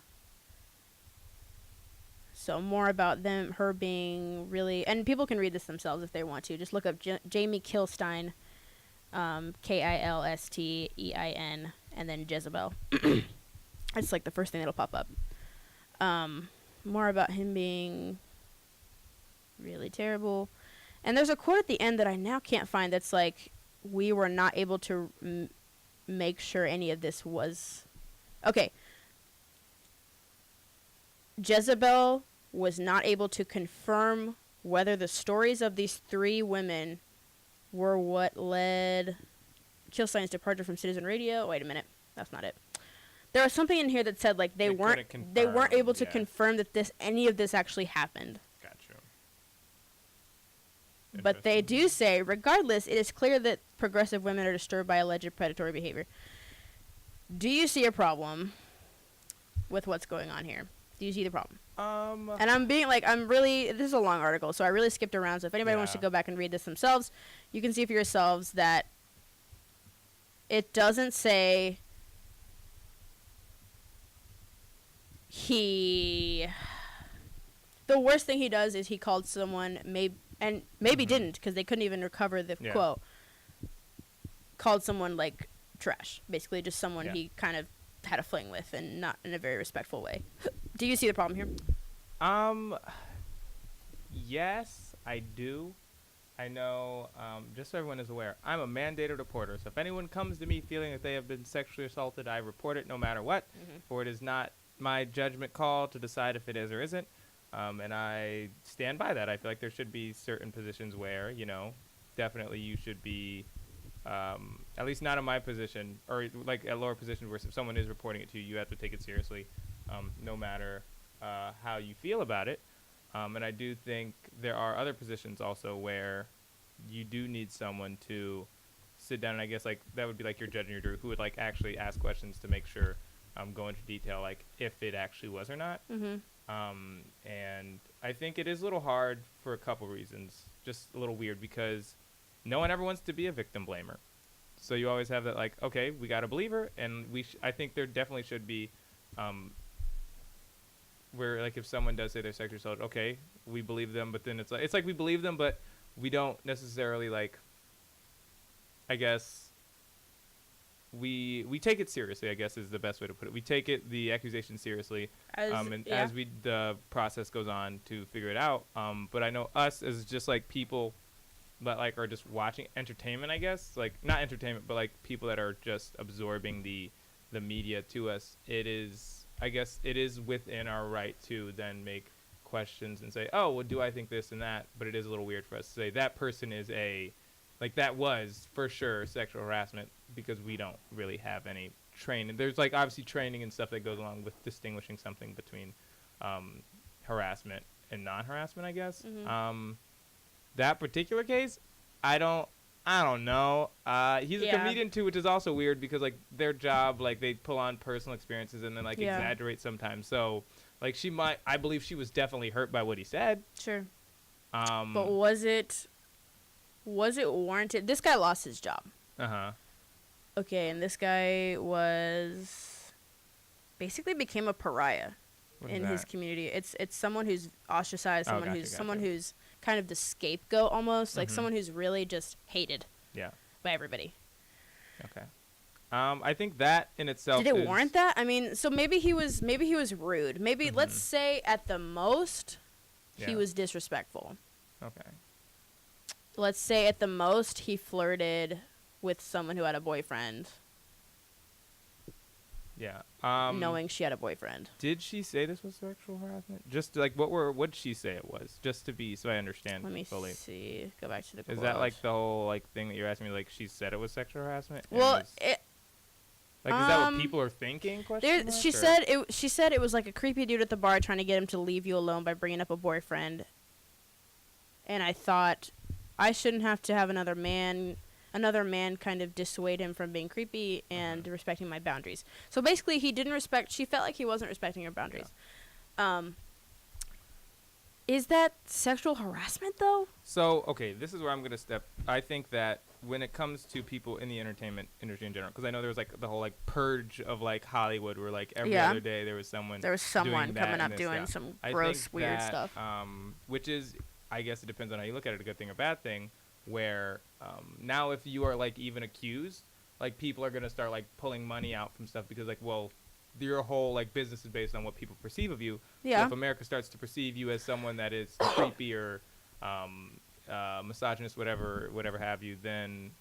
So more about her being really, and people can read this themselves if they want to. Just look up Jamie Kilstein, Kilstein, and then Jezebel. It's like the first thing that'll pop up. More about him being really terrible. And there's a quote at the end that I now can't find that's like, we were not able to make sure any of this was... Okay. Jezebel was not able to confirm whether the stories of these three women were what led Kilstein's departure from Citizen Radio. Wait a minute. That's not it. There was something in here that said like they weren't able to confirm that any of this actually happened. Gotcha. But they do say, regardless, it is clear that progressive women are disturbed by alleged predatory behavior. Do you see a problem with what's going on here? Do you see the problem? And I'm being like, this is a long article, so I really skipped around. So if anybody wants to go back and read this themselves, you can see for yourselves that it doesn't say the worst thing he does is he called someone, maybe didn't, because they couldn't even recover the quote, called someone like trash, basically just someone he kind of had a fling with and not in a very respectful way. Do you see the problem here? Yes, I do. I know, just so everyone is aware, I'm a mandated reporter, so if anyone comes to me feeling that they have been sexually assaulted, I report it no matter what, for it is not my judgment call to decide if it is or isn't, and I stand by that. I feel like there should be certain positions where, definitely you should be, at least not in my position, or like at lower positions where if someone is reporting it to you, you have to take it seriously, no matter how you feel about it. And I do think there are other positions also where you do need someone to sit down, and I guess like that would be like your judge and your jury who would like actually ask questions to make sure, go into detail like if it actually was or not. And I think it is a little hard for a couple reasons, just a little weird because no one ever wants to be a victim blamer. So you always have that like, okay, we got to believe her, and I think there definitely should be where like if someone does say they're sexually assaulted, okay, we believe them, but then it's like we believe them, but we don't necessarily like, I guess we take it seriously, I guess is the best way to put it. We take the accusation seriously as the process goes on to figure it out. But I know us as just like people that like are just watching entertainment, I guess, like not entertainment, but like people that are just absorbing the media to us, I guess it is within our right to then make questions and say, oh, well, do I think this and that? But it is a little weird for us to say that person is that was for sure sexual harassment because we don't really have any training. There's like obviously training and stuff that goes along with distinguishing something between harassment and non-harassment, I guess. That particular case, I don't I don't know. He's a Yeah. comedian too, which is also weird because like their job, like they pull on personal experiences and then like Yeah. exaggerate sometimes. So like I believe she was definitely hurt by what he said. Sure. But But was it warranted? This guy lost his job. uh-huh. Okay, and this guy was basically became a pariah What is in his that? community. It's someone who's ostracized, Oh, someone gotcha, who's gotcha. someone who's kind of the scapegoat almost, like Mhm. someone who's really just hated Yeah. by everybody. Okay. I think that in itself Did it is- warrant that? I mean, so maybe he was rude. Maybe let's Mhm. say at the most he Yeah. was disrespectful. Okay. Let's say at the most he flirted with someone who had a boyfriend, Yeah. knowing she had a boyfriend. Did she say this was sexual harassment? Just like what did she say it was? Just to be so I understand Let me fully. see. Go back to the Is quote. that like the whole like thing that you're asking me? Like she said it was sexual harassment? And Well, was- like is that what people are thinking? there, Question she mark, or- said it. She said it was like a creepy dude at the bar trying to get him to leave you alone by bringing up a boyfriend. And I thought, I shouldn't have to have another man kind of dissuade him from being creepy and respecting my boundaries. So basically, he didn't respect. She felt like he wasn't respecting her boundaries. Is that sexual harassment though? So, okay, this is where I'm going to step. I think that when it comes to people in the entertainment industry in general, because I know there was like the whole like purge of like Hollywood where like every Yeah. other day there was someone There was someone doing that coming and up this, doing yeah. some I gross, think weird that, stuff. Which is, I guess it depends on how you look at it, a good thing or bad thing, where now if you are like even accused, like people are going to start like pulling money out from stuff because like, well, your whole like business is based on what people perceive of you. So Yeah. if America starts to perceive you as someone that is creepy or misogynist, whatever have you, then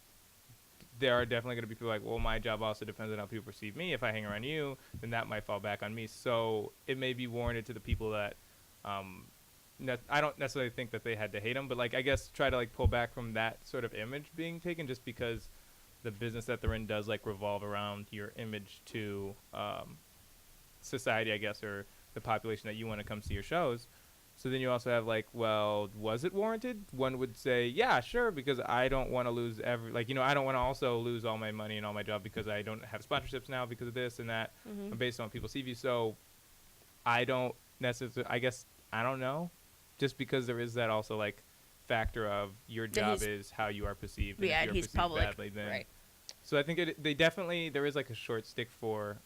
there are definitely going to be people like, well, my job also depends on how people perceive me. If I hang around you, then that might fall back on me. So it may be warranted to the people that I don't necessarily think that they had to hate him, but like I guess try to like pull back from that sort of image being taken just because the business that they're in does like revolve around your image to society, I guess, or the population that you want to come see your shows. So then you also have like, well, was it warranted? One would say, yeah, sure, because I don't want to lose I don't want to also lose all my money and all my job because I don't have sponsorships now because of this and that, based on what people see you. So I don't necessarily, I guess, I don't know, just because there is that also like factor of your job is how you are perceived. And Yeah, if you're he's perceived public, badly, then right. so I think there is like a short stick for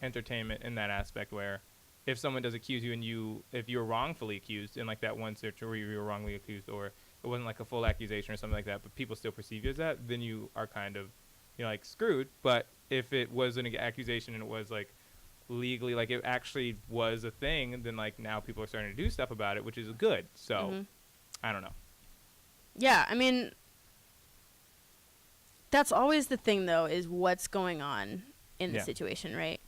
entertainment in that aspect where if someone does accuse you and if you're wrongfully accused in like that one search where you were wrongly accused or it wasn't like a full accusation or something like that, but people still perceive you as that, then you are kind of, like screwed. But if it was an accusation and it was like legally, like it actually was a thing, then like now people are starting to do stuff about it, which is good. So I don't know. Yeah, I mean, that's always the thing, though, is what's going on in the Yeah. situation, right?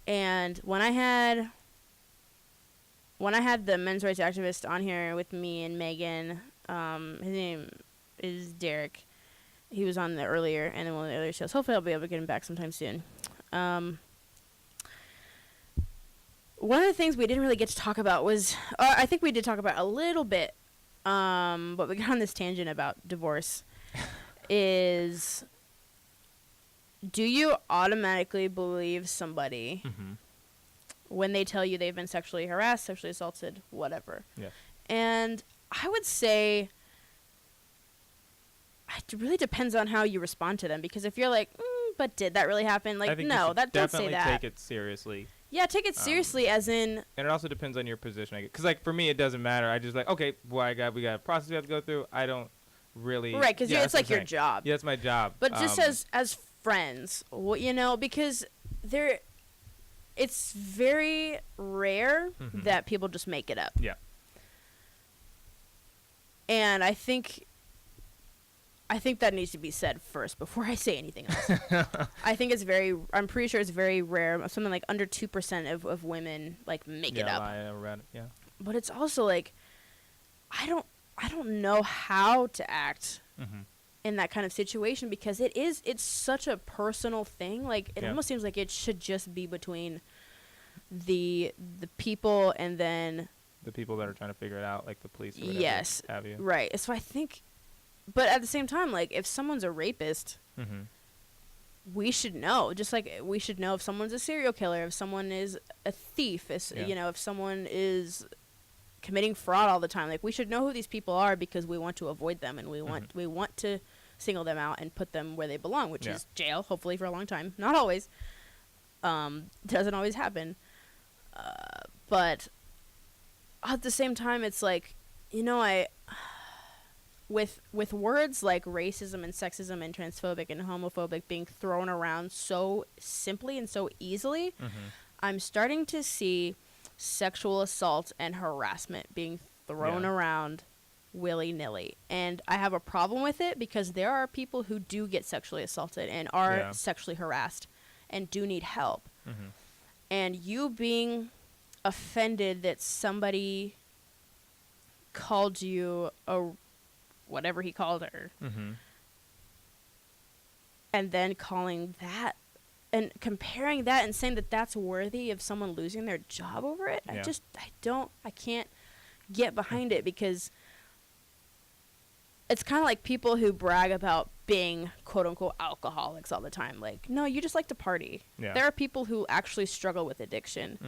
And when I had the men's rights activist on here with me and Megan, his name is Derek. He was on there earlier, and then one of the other shows. Hopefully, I'll be able to get him back sometime soon. One of the things we didn't really get to talk about was, I think we did talk about a little bit, but we got on this tangent about divorce. Is, do you automatically believe somebody when they tell you they've been sexually harassed, sexually assaulted, whatever? Yeah. And I would say it really depends on how you respond to them, because if you're like, but did that really happen? I Like, think no, you should that don't say definitely that. take it seriously. Yeah, take it seriously, as in. And it also depends on your position, I guess. Because, like, for me, it doesn't matter. I just, like, okay, well, we got a process we have to go through. I don't really. Right, because yeah, it's that's what like I'm your saying. job. Yeah, it's my job. But just as friends, because it's very rare that people just make it up. Yeah. And I think that needs to be said first before I say anything else. I'm pretty sure it's very rare. Something like under 2% of women like make it up. Lie around it, yeah. But it's also like, I don't know how to act in that kind of situation, because it's such a personal thing. Like, it almost seems like it should just be between the people and then the people that are trying to figure it out, like the police or whatever yes, have you. right. So I think but at the same time, like, if someone's a rapist, Mm-hmm. we should know. Just like we should know if someone's a serial killer, if someone is a thief, if someone is committing fraud all the time. Like, we should know who these people are because we want to avoid them, and we want to single them out and put them where they belong, which is jail, hopefully for a long time. Not always. Doesn't always happen. But at the same time, it's like, with words like racism and sexism and transphobic and homophobic being thrown around so simply and so easily, I'm starting to see sexual assault and harassment being thrown around willy-nilly. And I have a problem with it because there are people who do get sexually assaulted and are sexually harassed and do need help. And you being offended that somebody called you a whatever he called her, and then calling that and comparing that and saying that that's worthy of someone losing their job over it, I can't get behind it, because it's kind of like people who brag about being quote-unquote alcoholics all the time. Like, no, you just like to party. There are people who actually struggle with addiction,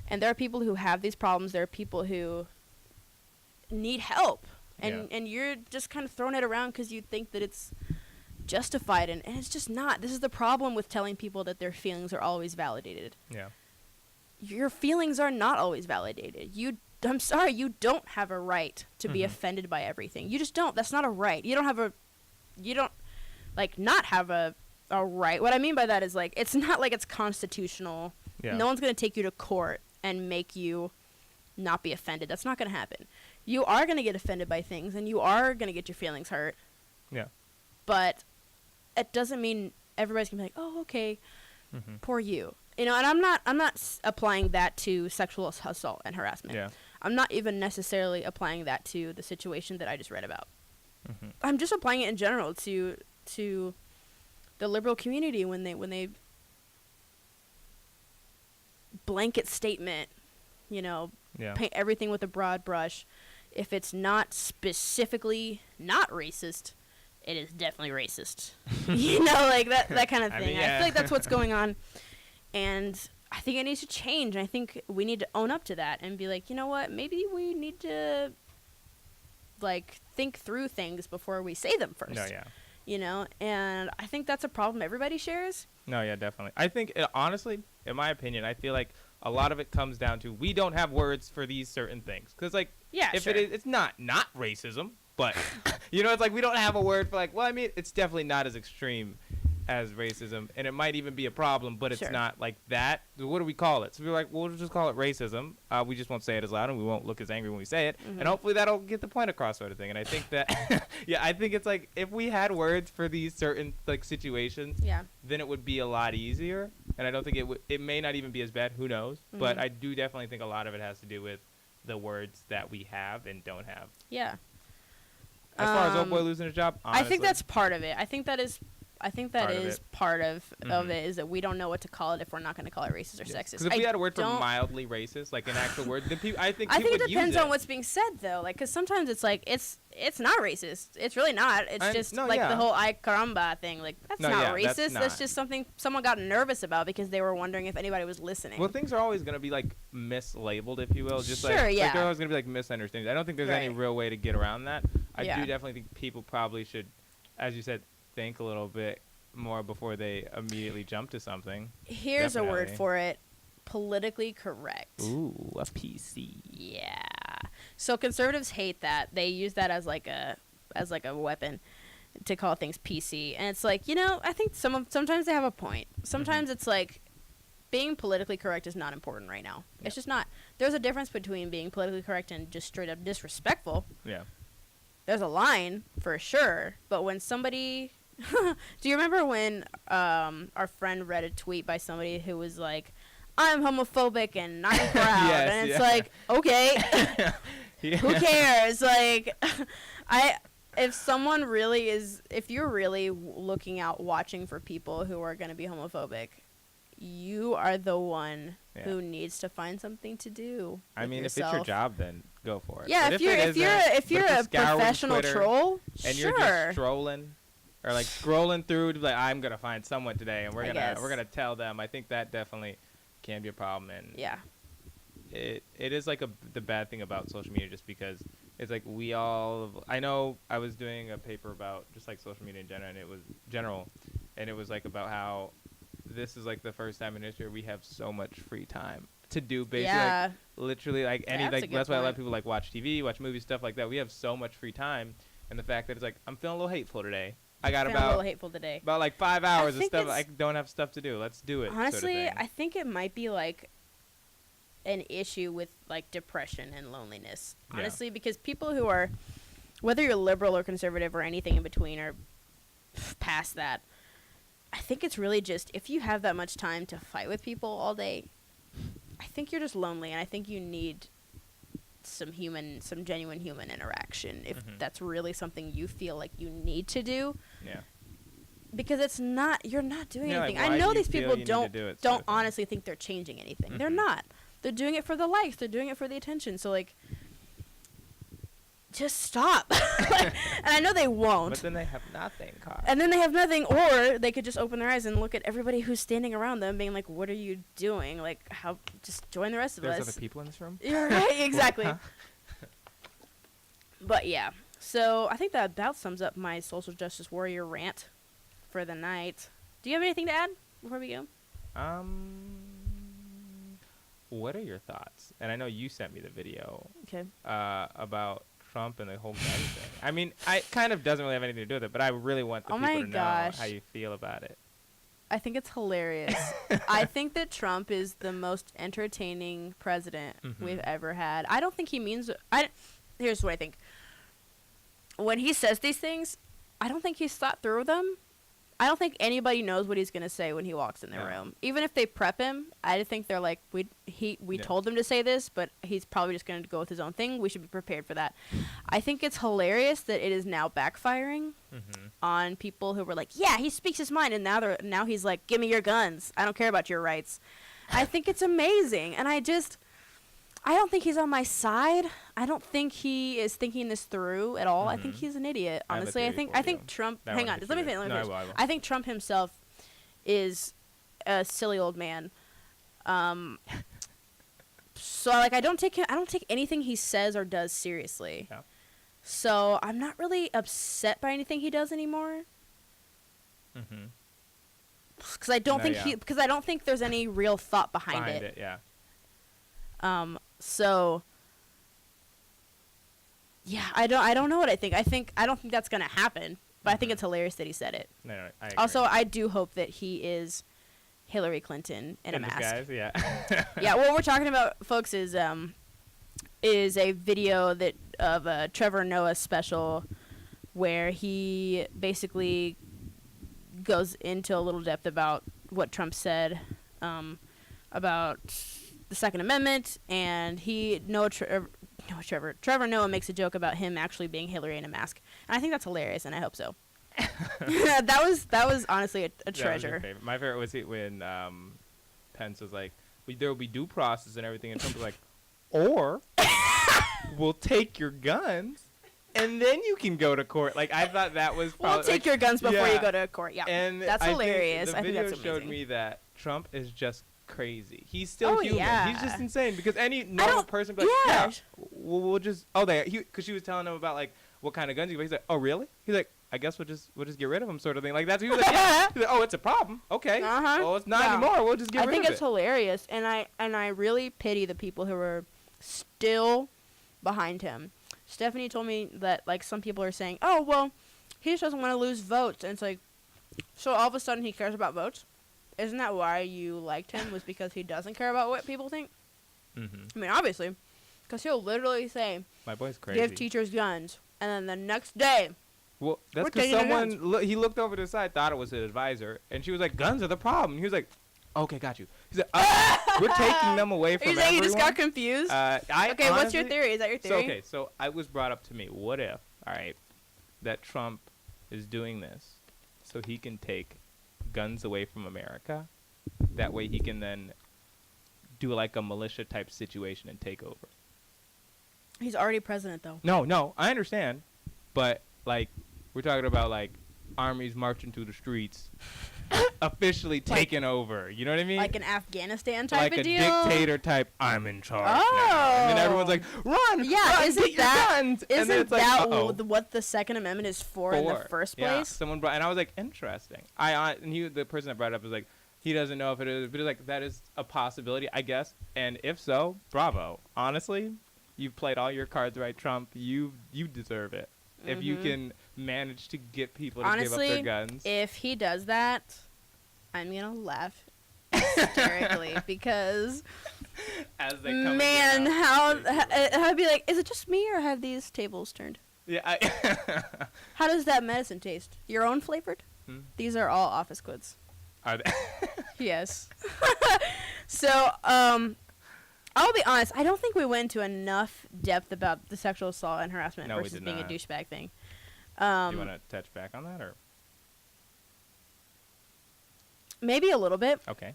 and there are people who have these problems. There are people who need help, and you're just kind of throwing it around because you think that it's justified, and it's just not. This is the problem with telling people that their feelings are always validated. Your feelings are not always validated. I'm sorry, you don't have a right to be offended by everything. You just don't. That's not a right. You don't not have a right. What I mean by that is, like, it's not like it's constitutional. No one's going to take you to court and make you not be offended. That's not going to happen. You are going to get offended by things, and you are going to get your feelings hurt. But it doesn't mean everybody's going to be like, oh, okay, poor you. And I'm not applying that to sexual assault and harassment. I'm not even necessarily applying that to the situation that I just read about. I'm just applying it in general to the liberal community when they blanket statement, paint everything with a broad brush. If it's not specifically not racist, it is definitely racist. Like that kind of thing. I feel like that's what's going on. And I think it needs to change. I think we need to own up to that and be like, you know what? Maybe we need to, think through things before we say them first. And I think that's a problem everybody shares. Definitely. I think, honestly, in my opinion, I feel like a lot of it comes down to we don't have words for these certain things. Because, it's not racism, but, it's like we don't have a word for, it's definitely not as extreme as racism, and it might even be a problem, but it's not like that. What do we call it? So we're like, we'll just call it racism. We just won't say it as loud, and we won't look as angry when we say it, and hopefully that'll get the point across, sort of thing. And I think that, I think it's like if we had words for these certain situations, then it would be a lot easier. And I don't think it may not even be as bad. Who knows? But I do definitely think a lot of it has to do with the words that we have and don't have. As far as Old Boy losing his job, honestly, I think that's part of it. I think that is part of it, is that we don't know what to call it if we're not going to call it racist or sexist. Because if we had a word for mildly racist, like an actual word, then I think it depends on what's being said, though. Like, because sometimes it's like it's not racist. It's really not. It's just the whole "ay caramba" thing. Like, that's not racist. That's just something someone got nervous about because they were wondering if anybody was listening. Well, things are always going to be mislabeled, if you will. Just they're always going to be misunderstandings. I don't think there's any real way to get around that. I do definitely think people probably should, as you said, think a little bit more before they immediately jump to something. Here's a word for it: politically correct. Ooh, a PC. Yeah. So conservatives hate that. They use that as a weapon to call things PC. And it's like, I think sometimes they have a point. Sometimes it's like being politically correct is not important right now. It's just not. There's a difference between being politically correct and just straight up disrespectful. There's a line for sure, but when somebody do you remember when our friend read a tweet by somebody who was like, I'm homophobic and I'm proud, and it's like, okay, who cares? Like, if you're really looking out, watching for people who are going to be homophobic, you are the one Yeah. who needs to find something to do. I with mean, yourself. if it's your job, then go for it. Yeah, But if you're a scouring professional Twitter troll, and sure. you're just strolling or like scrolling through, to be like, I'm gonna find someone today, and we're gonna tell them. I think that definitely can be a problem, and Yeah. it is like the bad thing about social media, just because it's like we all. I know I was doing a paper about just like social media in general, and it was like about how this is like the first time in history we have so much free time to do basically Yeah. like, literally like any That's a like good that's why a lot of point. people like watch TV, watch movies, stuff like that. We have so much free time, and the fact that it's like I'm feeling a little hateful today. I got Feeling a little about hateful today. like 5 hours of think stuff. I it's- don't have stuff to do. Let's do it. Honestly, sort of I think it might be like an issue with like depression and loneliness. Yeah. Honestly, because people who are, whether you're liberal or conservative or anything in between or past that, I think it's really just if you have that much time to fight with people all day, I think you're just lonely, and I think you need some genuine human interaction if Mhm. that's really something you feel like you need to do. yeah. Because you're not doing Yeah, like, anything. why I do know you these feel people you need to don't do it, sort don't of thing. honestly think they're changing anything. They're Mhm. not. They're doing it for the likes. They're doing it for the attention. So like, just stop. And I know they won't. But then they have nothing, Carl. And then they have nothing, or they could just open their eyes and look at everybody who's standing around them, being like, "What are you doing? Like, how? Just join the rest of There's us." other people in this room. You're right, exactly. Huh? But yeah, so I think that about sums up my social justice warrior rant for the night. Do you have anything to add before we go? What are your thoughts? And I know you sent me the video Okay. about Trump and the whole gun thing. I mean, it kind of doesn't really have anything to do with it, but I really want the Oh people my to know gosh. how you feel about it. I think it's hilarious. I think that Trump is the most entertaining president Mhm. we've ever had. I don't think he means. Here's what I think. When he says these things, I don't think he's thought through them. I don't think anybody knows what he's gonna say when he walks in the No. room. Even if they prep him, I think they're like, we Yeah. told him to say this, but he's probably just gonna go with his own thing. We should be prepared for that. I think it's hilarious that it is now backfiring Mm-hmm. on people who were like, yeah, he speaks his mind, and now he's like, give me your guns. I don't care about your rights. I think it's amazing, and I don't think he's on my side. I don't think he is thinking this through at all. I think Mhm. he's an idiot. I have a Honestly, I theory think for I think you. Trump. That Hang one on, hit just let me you finish. there. Let me No, I finish. will, I will. I think Trump himself is a silly old man. So like I don't take anything he says or does seriously. Yeah. So I'm not really upset by anything he does anymore. Mm-hmm. Because I don't No, think yeah. because I don't think there's any real thought behind Find it. it, yeah. So yeah, I don't know what I think. I don't think that's gonna happen. But I think Mhm. it's hilarious that he said it. No, I agree. Also, I do hope that he is Hillary Clinton in a In mask. disguise, yeah. Yeah, what we're talking about, folks, is a video that of a Trevor Noah special where he basically goes into a little depth about what Trump said about the Second Amendment, and Trevor Noah makes a joke about him actually being Hillary in a mask, and I think that's hilarious, and I hope so. that was honestly a That was your treasure. favorite. My favorite was when Pence was like, there will be due process and everything, and Trump was like, or we'll take your guns, and then you can go to court. Like, I thought that was probably... We'll take your guns before yeah. you go to court. Yeah, And that's I think hilarious. The I think video that's showed amazing. me that Trump is just crazy. He's still Oh, human. yeah. He's just insane because any normal don't- person would be like, yeah. yeah, we'll just because she was telling him about like what kind of guns he. He's like, oh really? He's like, I guess we'll just get rid of them, sort of thing. Like that's he was like, yeah. He's like, oh, it's a problem. Okay. Uh-huh. Well, it's not Yeah. anymore. We'll just get I rid think of it's it. hilarious, and I really pity the people who are still behind him. Stephanie told me that like some people are saying, oh well, he just doesn't want to lose votes, and it's like, so all of a sudden he cares about votes. Isn't that why you liked him? Was because he doesn't care about what people think? Mm-hmm. I mean, obviously, because he'll literally say, My boy's crazy. give teachers guns, and then the next day, Well, that's We're because taking their someone he looked over to the side, thought it was his advisor, and she was like, "Guns are the problem." He was like, "Okay, got you." He's like, "We're taking them away are from you saying you everyone." just got confused? Okay, what's your honestly- theory? Is that your theory? So I was brought up to me. What if, all right, that Trump is doing this so he can take guns away from America? That way he can then do like a militia type situation and take over. He's already president, though. No, I understand, but like we're talking about like armies marching through the streets, officially taking over. You know what I mean? Like an Afghanistan type like of a deal. dictator type. I'm in charge now. Oh. And then everyone's like, run! Yeah, run, isn't get your that- guns! And then Isn't it's like, that uh-oh. what the Second Amendment is for in the first Yeah, place? someone brought, and I was like, interesting. The person that brought it up was like, he doesn't know if it is, but it's like that is a possibility, I guess. And if so, bravo. Honestly, you've played all your cards right, Trump. You deserve it. If you can manage to get people to Honestly, give up their guns. if he does that, I'm gonna laugh hysterically because As they come man, into I'd be like, is it just me or have these tables turned? Yeah. How does that medicine taste? Your own flavored? Hmm? These are all office goods. Are they? Yes. So, I'll be honest. I don't think we went into enough depth about the sexual assault and harassment No, we versus did being a not. douchebag thing. Do you want to touch back on that, or Maybe a little bit. okay?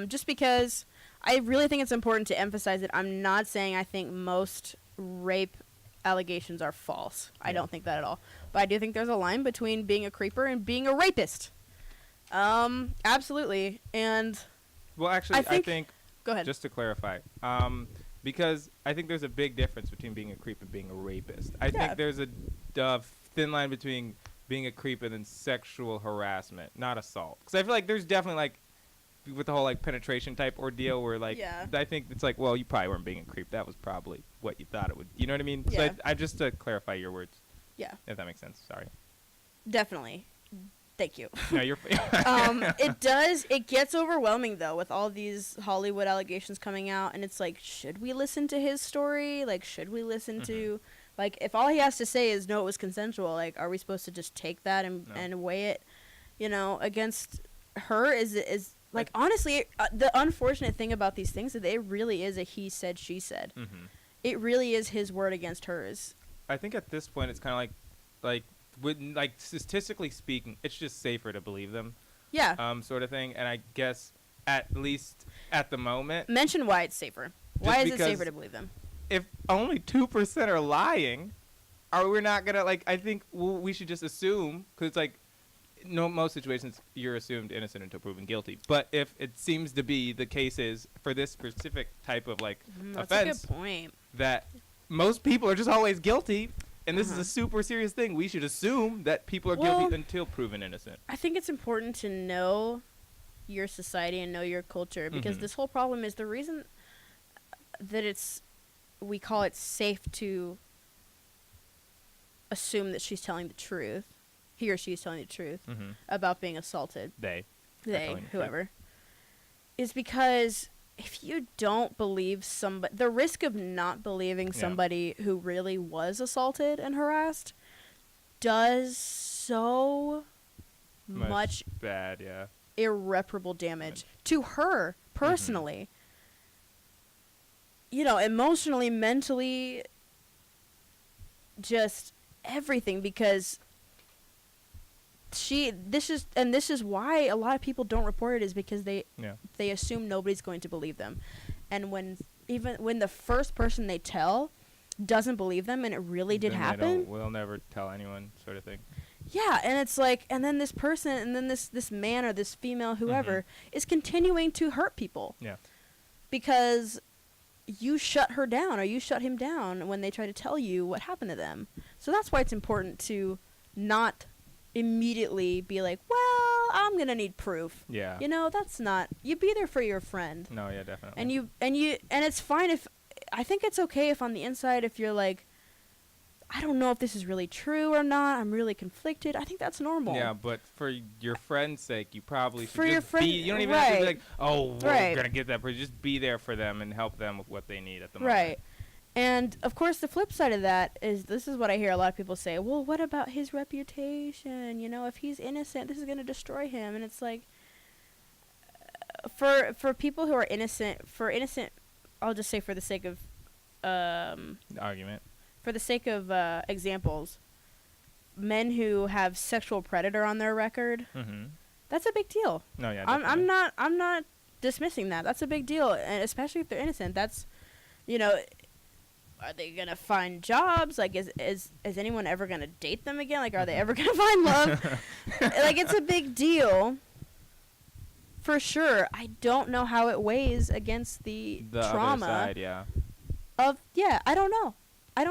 Just because I really think it's important to emphasize that I'm not saying I think most rape allegations are false. I Yeah. don't think that at all. But I do think there's a line between being a creeper and being a rapist. Absolutely. And Well, actually, I I think- think go ahead. just to clarify, because I think there's a big difference between being a creep and being a rapist. I Yeah. think there's a thin line between being a creep and then sexual harassment, not assault. Because I feel like there's definitely like with the whole like penetration type ordeal where like Yeah. I think it's like, well, you probably weren't being a creep. That was probably what you thought it would. You know what I mean? Yeah. So I just to clarify your words, Yeah, if that makes sense. Sorry. definitely. Thank you. No, you're. It gets overwhelming though with all these Hollywood allegations coming out, and it's like, should we listen to his story? Like, should we listen to, like, if all he has to say is no, it was consensual, like, are we supposed to just take that and No. and weigh it, against her? Is like, honestly, the unfortunate thing about these things is that it really is a he said, she said. Mm-hmm. It really is his word against hers. I think at this point it's kind of like statistically speaking, it's just safer to believe them, Yeah. sort of thing. And I guess at least at the moment, Mention why it's safer. Why is it because safer to believe them? if only 2% are lying, we're not gonna like. I think we should just assume because it's like, most situations you're assumed innocent until proven guilty. But if it seems to be the case is for this specific type of like That's offense a good point. that most people are just always guilty. And this is a super serious thing. We should assume that people are guilty until proven innocent. I think it's important to know your society and know your culture because Mhm. this whole problem is the reason that we call it safe to assume that she's telling the truth. He or she is telling the truth Mm-hmm. about being assaulted. They. They, telling the truth. whoever. Is because if you don't believe somebody, the risk of not believing Yeah. somebody who really was assaulted and harassed does so much bad, yeah. irreparable damage to her personally. Mm-hmm. Emotionally, mentally, just everything, because this is why a lot of people don't report it, is because they assume nobody's going to believe them. And when the first person they tell doesn't believe them and it really did happen, We'll never tell anyone, sort of thing. yeah, and it's like, and then this person, and then this man or this female, whoever, is continuing to hurt people. Yeah. Because you shut her down or you shut him down when they try to tell you what happened to them. So that's why it's important to not immediately be like, well, I'm going to need proof. Yeah. That's not, you be there for your friend. No, yeah, definitely. And it's fine I think it's okay if on the inside, if you're like, I don't know if this is really true or not, I'm really conflicted. I think that's normal. Yeah, but for your friend's sake, you probably should For your just friend- be. You don't even have to be right. like, oh, Right. we're gonna get that person. Just be there for them and help them with what they need at the moment. Right. And, of course, the flip side of that is, this is what I hear a lot of people say, well, what about his reputation? If he's innocent, this is going to destroy him. And it's like, for people who are innocent, I'll just say for the sake of, Argument. for the sake of examples, men who have sexual predator on their record, Mm-hmm. that's a big deal. No, yeah. I'm definitely. not dismissing that. That's a big deal, and especially if they're innocent. That's, you know, are they gonna find jobs? Like, is anyone ever gonna date them again? Like, are they ever gonna find love? Like, it's a big deal. For sure. I don't know how it weighs against the trauma other side, yeah. I don't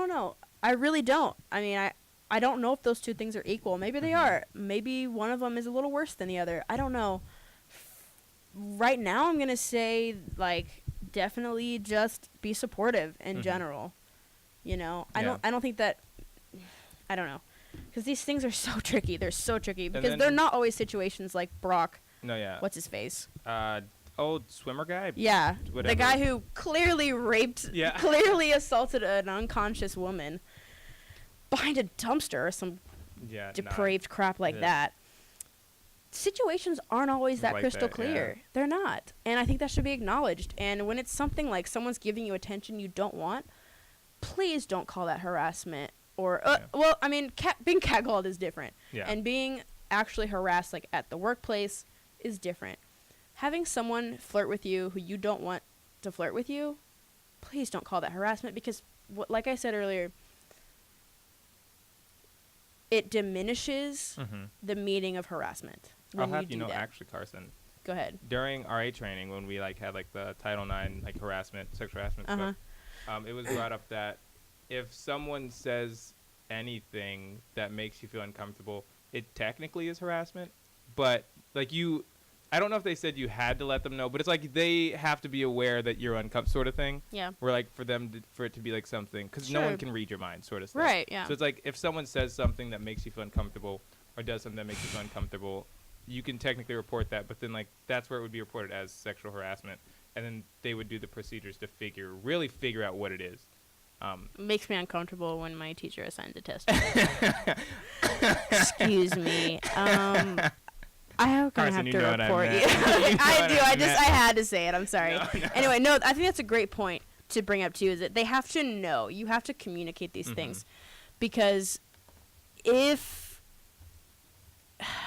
know. I really don't. I mean, I don't know if those two things are equal. Maybe they are. Maybe one of them is a little worse than the other. I don't know. Right now, I'm going to say, like, definitely just be supportive in general. You know? Yeah. I don't think that... I don't know. Because these things are so tricky. They're so tricky. Because they're not always situations like Brock. No, yeah. What's his face? Old swimmer guy? Yeah. Whatever. The guy who clearly raped, Yeah. clearly assaulted an unconscious woman behind a dumpster or some depraved crap like that. Situations aren't always that like crystal that, clear. yeah. They're not. And I think that should be acknowledged. And when it's something like someone's giving you attention you don't want, please don't call that harassment. Or, well, I mean, being catcalled is different. Yeah. And being actually harassed, like, at the workplace is different. Having someone flirt with you who you don't want to flirt with you, please don't call that harassment because, like I said earlier, it diminishes the meaning of harassment. I'll have you know, actually, Carson. Go ahead. During RA training, when we like had like the Title IX like harassment, sexual harassment stuff, it was brought up that if someone says anything that makes you feel uncomfortable, it technically is harassment, but like I don't know if they said you had to let them know, but it's like they have to be aware that you're uncomfortable sort of thing. Yeah. Where like for it to be like something, because no one can read your mind sort of stuff. Right, yeah. So it's like if someone says something that makes you feel uncomfortable or does something that makes you feel uncomfortable, you can technically report that, but then like that's where it would be reported as sexual harassment, and then they would do the procedures to really figure out what it is. Makes me uncomfortable when my teacher assigns a test. Excuse me. I'm gonna have to report you. I do. I had to say it. I'm sorry. No. Anyway, no. I think that's a great point to bring up too. Is that they have to know. You have to communicate these things, because if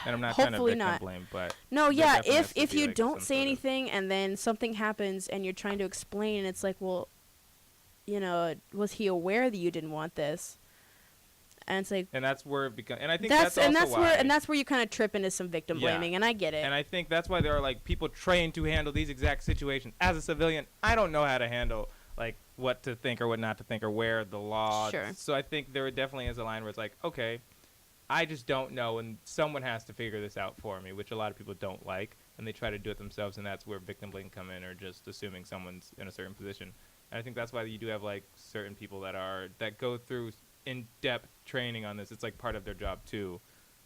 and I'm not hopefully trying to not blame, but no, there yeah. definitely has to If be, you like, don't some say sort of- anything and then something happens and you're trying to explain, and it's like, well, you know, was he aware that you didn't want this? And it's like, and that's where it becomes, and I think that's also why, that's where you kind of trip into some victim blaming, and I get it. And I think that's why there are like people trained to handle these exact situations. As a civilian, I don't know how to handle like what to think or what not to think or where the law. Sure. So I think there definitely is a line where it's like, okay, I just don't know, and someone has to figure this out for me, which a lot of people don't like, and they try to do it themselves, and that's where victim blaming come in, or just assuming someone's in a certain position. And I think that's why you do have like certain people that go through in-depth training on this. It's like part of their job too.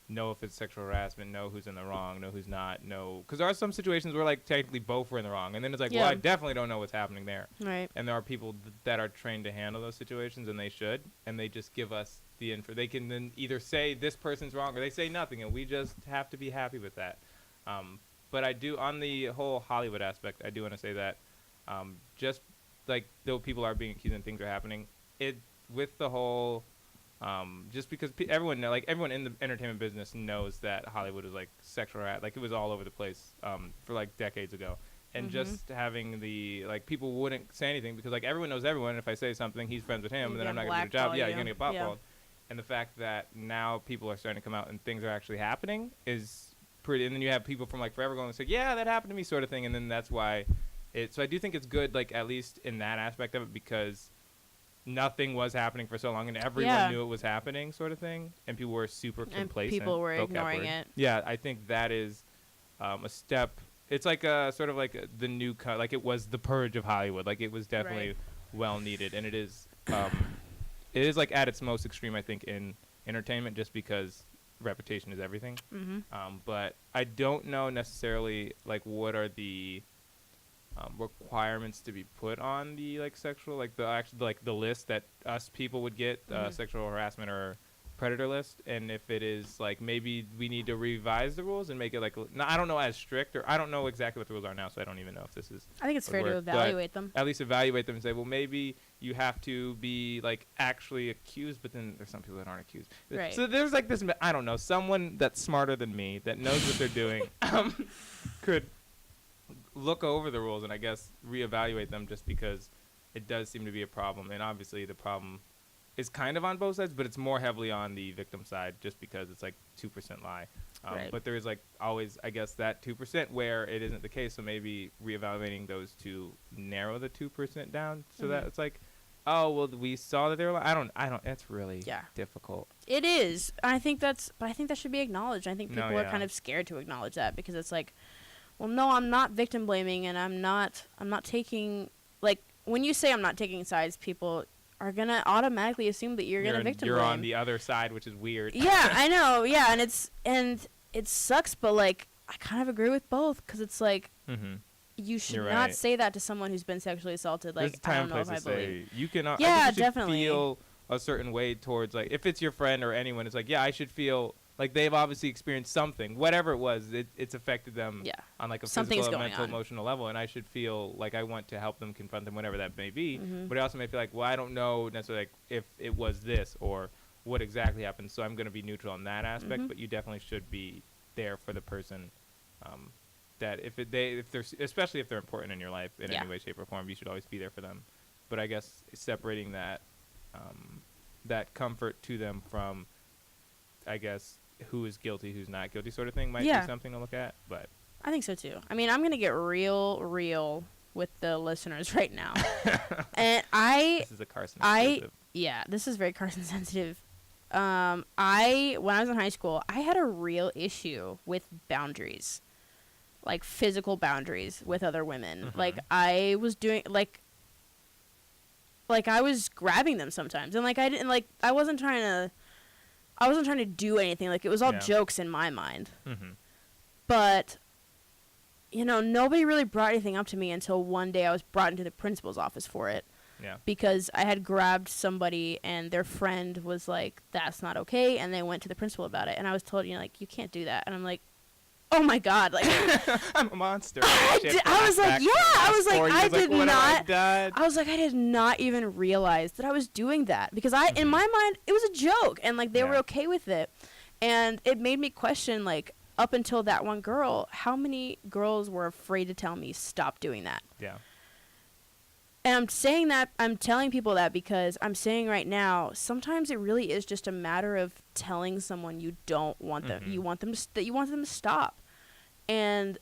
Know if it's sexual harassment, know who's in the wrong, know who's not, know, because there are some situations where like technically both were in the wrong, and then it's like, well, I definitely don't know what's happening there. Right. And there are people that are trained to handle those situations, and they should, and they just give us the info. They can then either say this person's wrong or they say nothing, and we just have to be happy with that. But I do, on the whole Hollywood aspect, I do want to say that just like though people are being accused and things are happening, with the whole just because everyone in the entertainment business knows that Hollywood was like sexual like it was all over the place for like decades ago, and just having the like people wouldn't say anything because like everyone knows everyone. If I say something, he's friends with him, and then I'm not gonna get a job. Yeah, you're gonna get blackballed. And the fact that now people are starting to come out and things are actually happening is pretty. And then you have people from like forever going and say, yeah, that happened to me, sort of thing. And then that's why so I do think it's good, like at least in that aspect of it, because nothing was happening for so long and everyone knew it was happening, sort of thing, and people were super complacent. And people were ignoring it. Yeah, I think that is a step. It's like sort of like the new cut, like it was the purge of Hollywood. Like it was definitely well needed, and it is like at its most extreme, I think, in entertainment, just because reputation is everything. But I don't know necessarily like what are the requirements to be put on the like sexual, like the actual like the list that us people would get, sexual harassment or predator list, and if it is like maybe we need to revise the rules and make it like I don't know, as strict, or I don't know exactly what the rules are now, so I don't even know if this is. I think it's fair to evaluate them. At least evaluate them and say, well, maybe you have to be like actually accused, but then there's some people that aren't accused. Right. So there's like this, I don't know, someone that's smarter than me that knows what they're doing could look over the rules and I guess reevaluate them, just because it does seem to be a problem. And obviously the problem is kind of on both sides, but it's more heavily on the victim side, just because it's like 2% lie. Right. But there is like always, I guess, that 2% where it isn't the case. So maybe reevaluating those to narrow the 2% down, so that it's like, oh, well, we saw that they were lying. I don't. That's really difficult. It is. I think but I think that should be acknowledged. I think people are yeah. kind of scared to acknowledge that, because it's like, well, no, I'm not victim blaming, and I'm not taking, like, when you say I'm not taking sides, people are gonna automatically assume that you're gonna victim You're blame. on the other side, which is weird. Yeah, I know. Yeah, and it sucks, but like I kind of agree with both, because it's like you should You're not right. say that to someone who's been sexually assaulted. Like, There's a time I and don't know place if to I believe. say you cannot. Yeah, I think you should definitely. feel a certain way towards, like, if it's your friend or anyone, it's like, yeah, I should feel like they've obviously experienced something, whatever it was, it's affected them on like a Something's physical, going mental, on. emotional level, and I should feel like I want to help them, confront them, whatever that may be. But I also may feel like, well, I don't know necessarily like if it was this or what exactly happened, so I'm going to be neutral on that aspect. But you definitely should be there for the person. That if they're, especially if they're important in your life in any way, shape, or form, you should always be there for them. But I guess separating that that comfort to them from, I guess, who is guilty, who's not guilty, sort of thing, might be something to look at. But I think so too. I mean, I'm gonna get real with the listeners right now, and this is a Carson exclusive. This is very Carson sensitive. When I was in high school, I had a real issue with boundaries, like physical boundaries with other women. Like I was doing like I was grabbing them sometimes, and like I didn't like I wasn't trying to do anything. Like, it was all jokes in my mind. But, you know, nobody really brought anything up to me until one day I was brought into the principal's office for it. Yeah. Because I had grabbed somebody and their friend was like, that's not okay. And they went to the principal about it. And I was told, you know, like, you can't do that. And I'm like, oh my God. Like, I'm a monster. I was like, I did not. I was like, I did not even realize that I was doing that, because in my mind, it was a joke, and like they were okay with it, and it made me question, like, up until that one girl, how many girls were afraid to tell me stop doing that? Yeah. And I'm telling people that because I'm saying right now, sometimes it really is just a matter of telling someone you don't want them, you want them to stop, and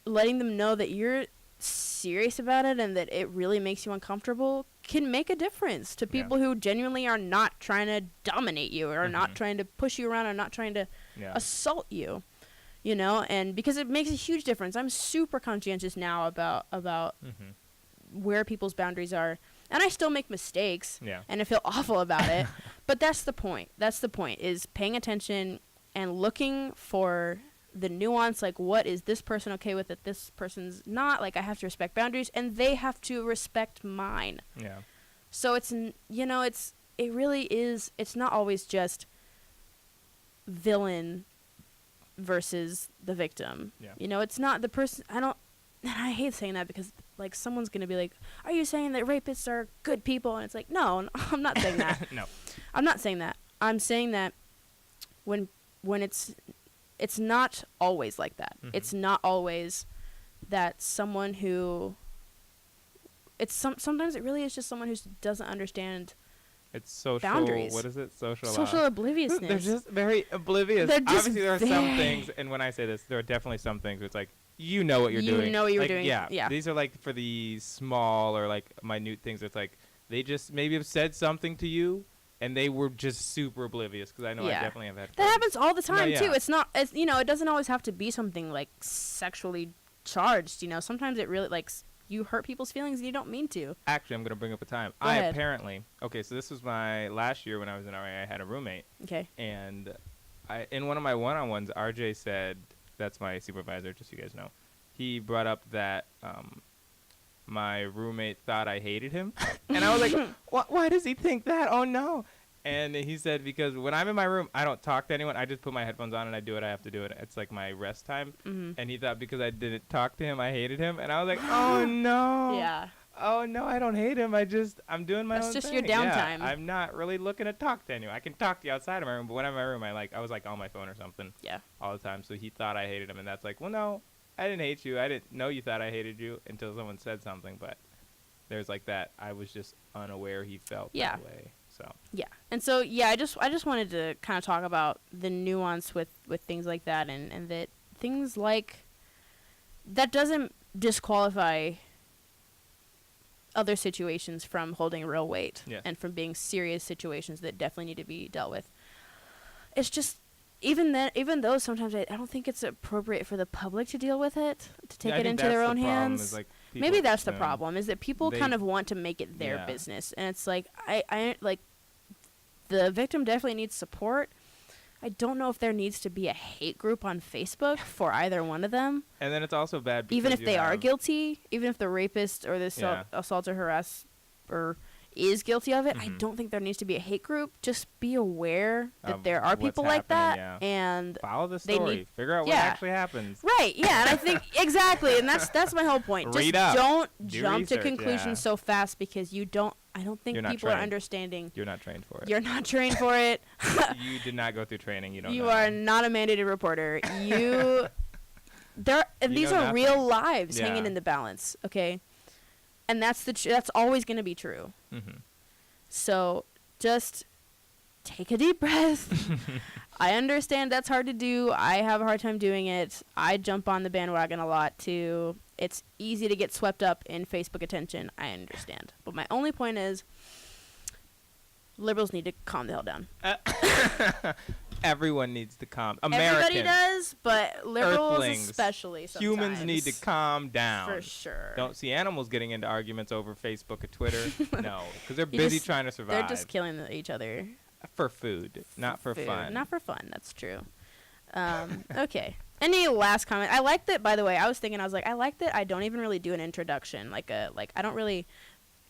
letting them know that you're serious about it and that it really makes you uncomfortable can make a difference to people who genuinely are not trying to dominate you, or not trying to push you around, or not trying to assault you. You know, and because it makes a huge difference. I'm super conscientious now about where people's boundaries are, and I still make mistakes, and I feel awful about it. But that's the point. That's the point, is paying attention and looking for the nuance. Like, what is this person okay with that this person's not? Like, I have to respect boundaries, and they have to respect mine. Yeah. So it's, you know, it really is. It's not always just villain versus the victim. You know, it's not the person. I hate saying that, because like someone's gonna be like, are you saying that rapists are good people? And it's like, no, I'm not saying that. No, I'm not saying that. I'm saying that when it's not always like that. It's not always that someone who sometimes it really is just someone who doesn't understand. It's social boundaries. What is it? Social obliviousness. They're just very oblivious. They're just Obviously, there are some things, and when I say this, there are definitely some things where it's like, you know what you're doing. You know what you're like, doing. Yeah. These are like for the small or like minute things. It's like they just maybe have said something to you, and they were just super oblivious. Because I know I definitely have had. That happens all the time too. Yeah. It's not. You know, it doesn't always have to be something like sexually charged. You know, sometimes it really like you hurt people's feelings and you don't mean to. Actually, I'm gonna bring up a time. Go ahead. Apparently, so this was my last year when I was in RA. I had a roommate. Okay. And in one of my one-on-ones, RJ said, that's my supervisor, just so you guys know, he brought up that my roommate thought I hated him. And I was like, why does he think that? Oh, no. And he said, because when I'm in my room, I don't talk to anyone. I just put my headphones on and I do what I have to do. It's like my rest time. And he thought because I didn't talk to him, I hated him. And I was like, oh, no. Yeah. Oh, no, I don't hate him. I'm doing my own thing. That's just your downtime. Yeah, I'm not really looking to talk to anyone. I can talk to you outside of my room, but when I'm in my room, I was like on my phone or something. Yeah. All the time. So he thought I hated him. And that's like, well, no, I didn't hate you. I didn't know you thought I hated you until someone said something. But there's like that. I was just unaware he felt Yeah. that way. So Yeah. And so, yeah, I just wanted to kind of talk about the nuance with things like that, and that things like that doesn't disqualify other situations from holding real weight. Yes. And from being serious situations that definitely need to be dealt with. It's just, even though sometimes I don't think it's appropriate for the public to deal with it, to take I it think into that's their the own problem, hands. is, like, Maybe people that's the assume problem, is that people they- kind of want to make it their Yeah. business. And it's like, I like, the victim definitely needs support. I don't know if there needs to be a hate group on Facebook for either one of them. And then it's also bad because Even if you they are have- guilty, even if the rapist or the Yeah. assault or harasser is guilty of it, I Mhm. don't think there needs to be a hate group. Just be aware that Of there are what's people like that, happening, and follow the they story. need- Figure out what yeah. actually happens. right, yeah, and I think exactly, and that's my whole point. Just Read up. don't Do jump to research, conclusions yeah. so fast, because I don't think You're not people are trained. understanding. You're not trained for it. You're not trained for it. You did not go through training. You don't You know. are not a mandated reporter. And You these know are nothing. real lives hanging Yeah. in the balance, okay? And that's that's always going to be true. Mhm. So just take a deep breath. I understand that's hard to do. I have a hard time doing it. I jump on the bandwagon a lot too. It's easy to get swept up in Facebook attention. I understand. But my only point is, liberals need to calm the hell down. Everyone needs to calm. Everybody Americans, does, but liberals Earthlings, especially sometimes. humans need to calm down. For sure. Don't see animals getting into arguments over Facebook or Twitter. No, because they're You busy just- trying to survive. They're just killing each other. for food, not for Food. fun. Not for fun. That's true. Okay. Any last comment? I like that. By the way, I was like, I like that I don't even really do an introduction. Like I don't really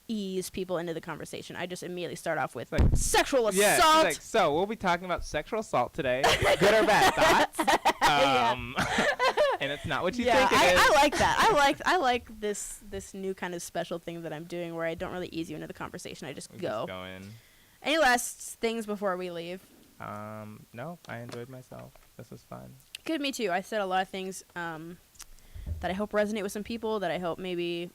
ease people into the conversation. I just immediately start off with Like- sexual assault. Yeah, it's like, so we'll be talking about sexual assault today. Good or bad thoughts? Yeah. And it's not what you yeah, think it is. I like that. I like this new kind of special thing that I'm doing, where I don't really ease you into the conversation. I just We go. just go in. Any last things before we leave? No, I enjoyed myself. This was fun. Good, me too. I said a lot of things that I hope resonate with some people, that I hope maybe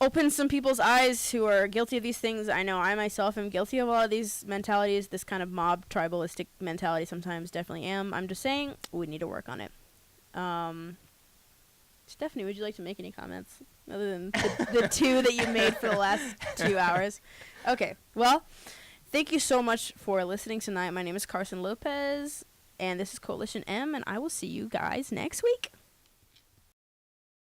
open some people's eyes who are guilty of these things. I know I myself am guilty of a lot of these mentalities, this kind of mob tribalistic mentality sometimes, definitely am. I'm just saying we need to work on it. Stephanie, would you like to make any comments other than the two that you made for the last 2 hours? Okay, well, thank you so much for listening tonight. My name is Carson Lopez, and this is Coalition M, and I will see you guys next week.